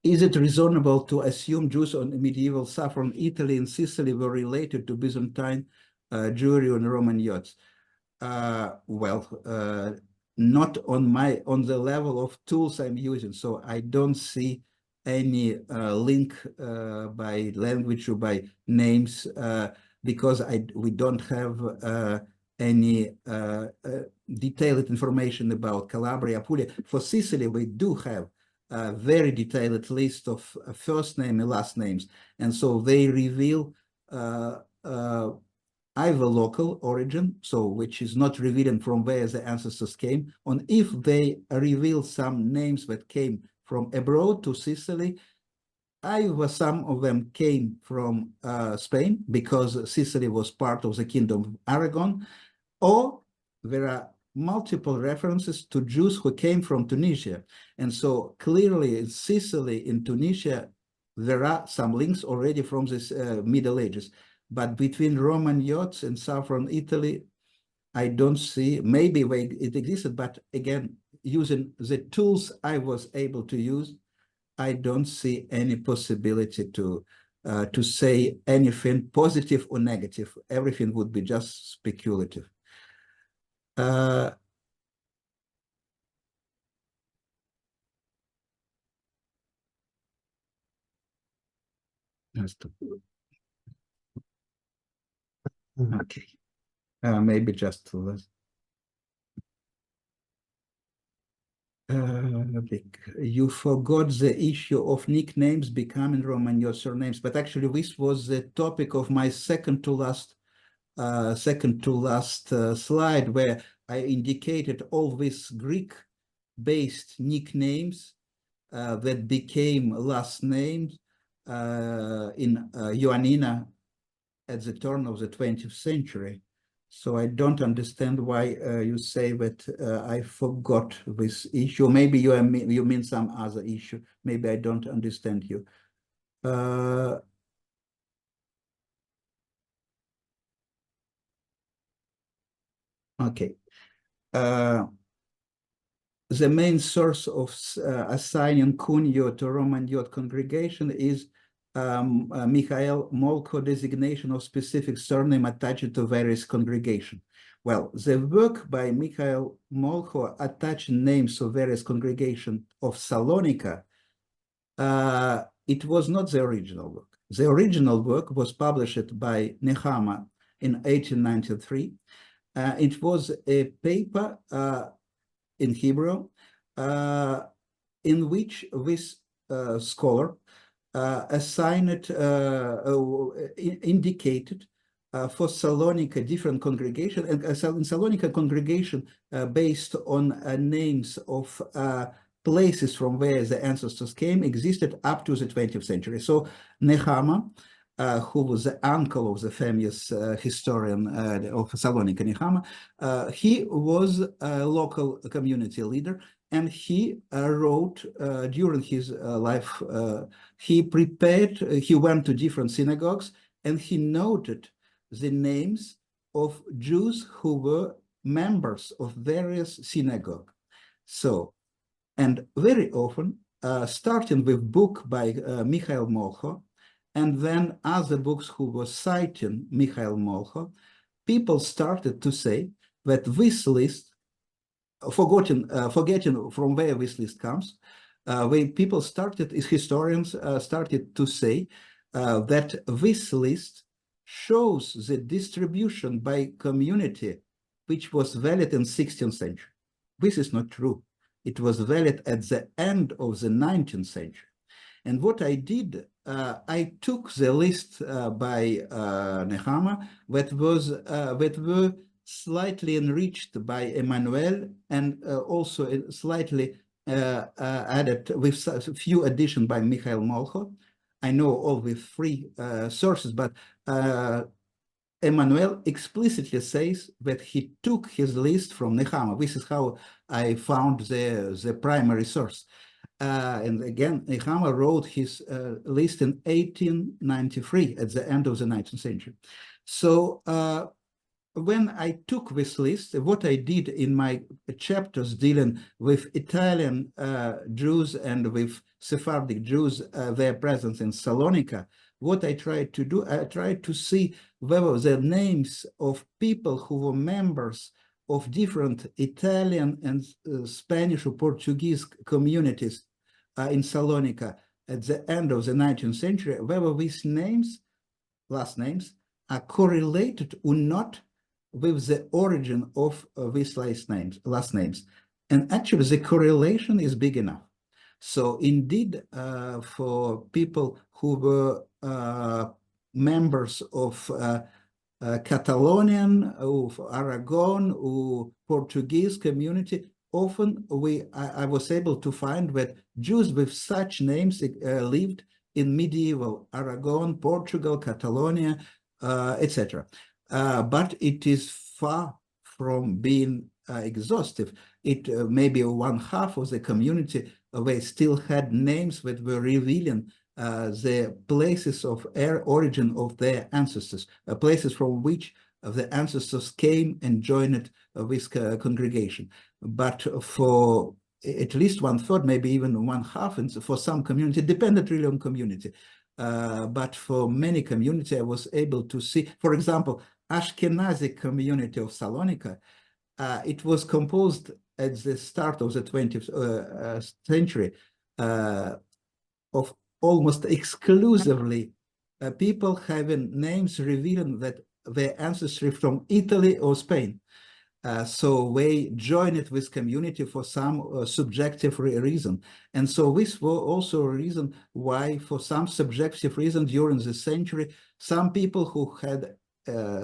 Is it reasonable to assume Jews on medieval southern Italy and Sicily were related to Byzantine Jewry and Romaniotes? Not on the level of tools I'm using, so I don't see any link by language or by names because we don't have any detailed information about Calabria, Apulia. For Sicily, we do have a very detailed list of first name and last names, and so they reveal either local origin, so which is not revealing from where the ancestors came, and if they reveal some names that came from abroad to Sicily, either some of them came from Spain because Sicily was part of the Kingdom of Aragon, or there are multiple references to Jews who came from Tunisia. And so clearly in Sicily, in Tunisia, there are some links already from this Middle Ages. But between Romaniotes and southern Italy, I don't see, maybe it existed, but again, using the tools I was able to use, I don't see any possibility to say anything positive or negative. Everything would be just speculative. Okay, maybe just less. You forgot the issue of nicknames becoming Romaniote surnames, but actually this was the topic of my second to last slide, where I indicated all these Greek-based nicknames that became last names in Ioannina at the turn of the 20th century. So I don't understand why you say that I forgot this issue. Maybe you mean some other issue. Maybe I don't understand you. Okay. The main source of assigning Cuneo to Romaniote congregation is Mikhail Molko designation of specific surname attached to various congregation. Well, the work by Mikhail Molko attaching names to various congregation of Salonika, it was not the original work. The original work was published by Nehama in 1893. It was a paper in Hebrew, in which this scholar indicated for Salonika different congregation, and in Salonika congregation based on names of places from where the ancestors came existed up to the 20th century. So Nehama, who was the uncle of the famous historian of Salonika, Nehama, he was a local community leader, and he wrote during his life, he went to different synagogues, and he noted the names of Jews who were members of various synagogues. So, and very often, starting with book by Mikhail Molcho, and then other books who were citing Mikhail Molcho, people started to say that this list, forgetting from where this list comes, when people started, historians started to say that this list shows the distribution by community, which was valid in 16th century. This is not true. It was valid at the end of the 19th century. And what I did, I took the list by Nehama that were slightly enriched by Emmanuel, and also slightly added with a few additions by Mikhail Molcho. I know all with three sources, but Emmanuel explicitly says that he took his list from Nehama. This is how I found the primary source. And again, Nehama wrote his list in 1893 at the end of the 19th century. So when I took this list, what I did in my chapters dealing with Italian Jews and with Sephardic Jews, their presence in Salonika, what I tried to do, I tried to see whether the names of people who were members of different Italian and Spanish or Portuguese communities in Salonika at the end of the 19th century, whether these names, last names, are correlated or not with the origin of these last names. And actually, the correlation is big enough. So indeed, for people who were members of Catalonian, of Aragon, or Portuguese community, often I was able to find that Jews with such names lived in medieval Aragon, Portugal, Catalonia, etc. But it is far from being exhaustive. It maybe one half of the community they still had names that were revealing the places of origin of their ancestors, places from which the ancestors came and joined this congregation. But for at least one third, maybe even one half, and for some community, depended really on community. But for many community, I was able to see, for example, Ashkenazi community of Salonika, it was composed at the start of the 20th century of almost exclusively people having names revealing that their ancestry from Italy or Spain. So they joined it with community for some subjective reason. And so this was also a reason why, for some subjective reason during the century, some people who had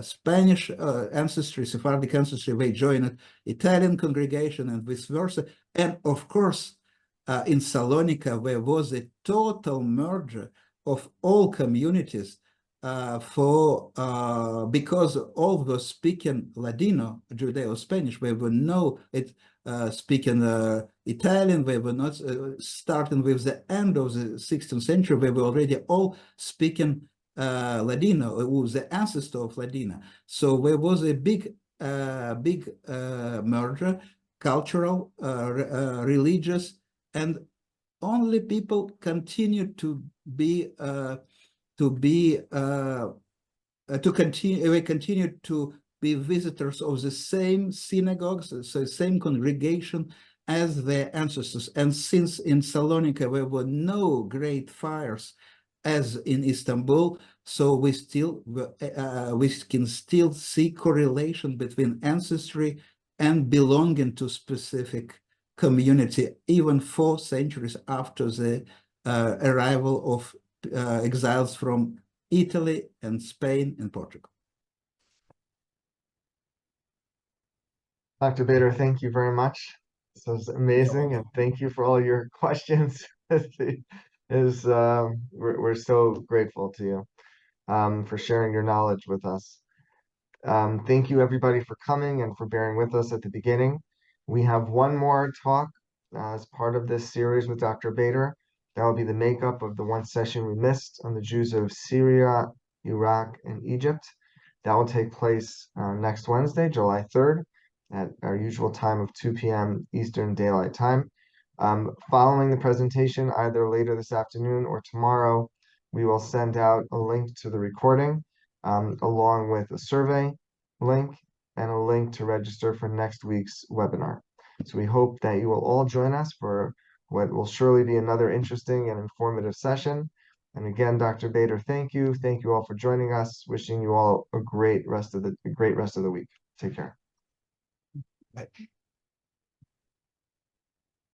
Spanish ancestry, Sephardic ancestry, they joined Italian congregation and vice versa. And of course, in Salonika, there was a total merger of all communities because all were speaking Ladino, Judeo-Spanish. They were no speaking Italian. They were not starting with the end of the 16th century. They were already all speaking Ladino, who was the ancestor of Ladina. So there was a big merger, cultural, religious, and only people continued to be continue to be visitors of the same synagogues, so same congregation as their ancestors. And since in Salonika there were no great fires as in Istanbul, so we can still see correlation between ancestry and belonging to specific community, even 4 centuries after the arrival of exiles from Italy and Spain and Portugal. Dr. Bader, thank you very much. This was amazing, and thank you for all your questions. We're so grateful to you for sharing your knowledge with us. Thank you everybody for coming and for bearing with us at the beginning. We have one more talk as part of this series with Dr. Bader. That will be the makeup of the one session we missed on the Jews of Syria, Iraq, and Egypt. That will take place next Wednesday, July 3rd, at our usual time of 2 p.m. Eastern Daylight Time. Following the presentation, either later this afternoon or tomorrow, we will send out a link to the recording, along with a survey link and a link to register for next week's webinar. So we hope that you will all join us for what will surely be another interesting and informative session. And again, Dr. Bader, thank you. Thank you all for joining us. Wishing you all a great rest of the week. Take care. Bye.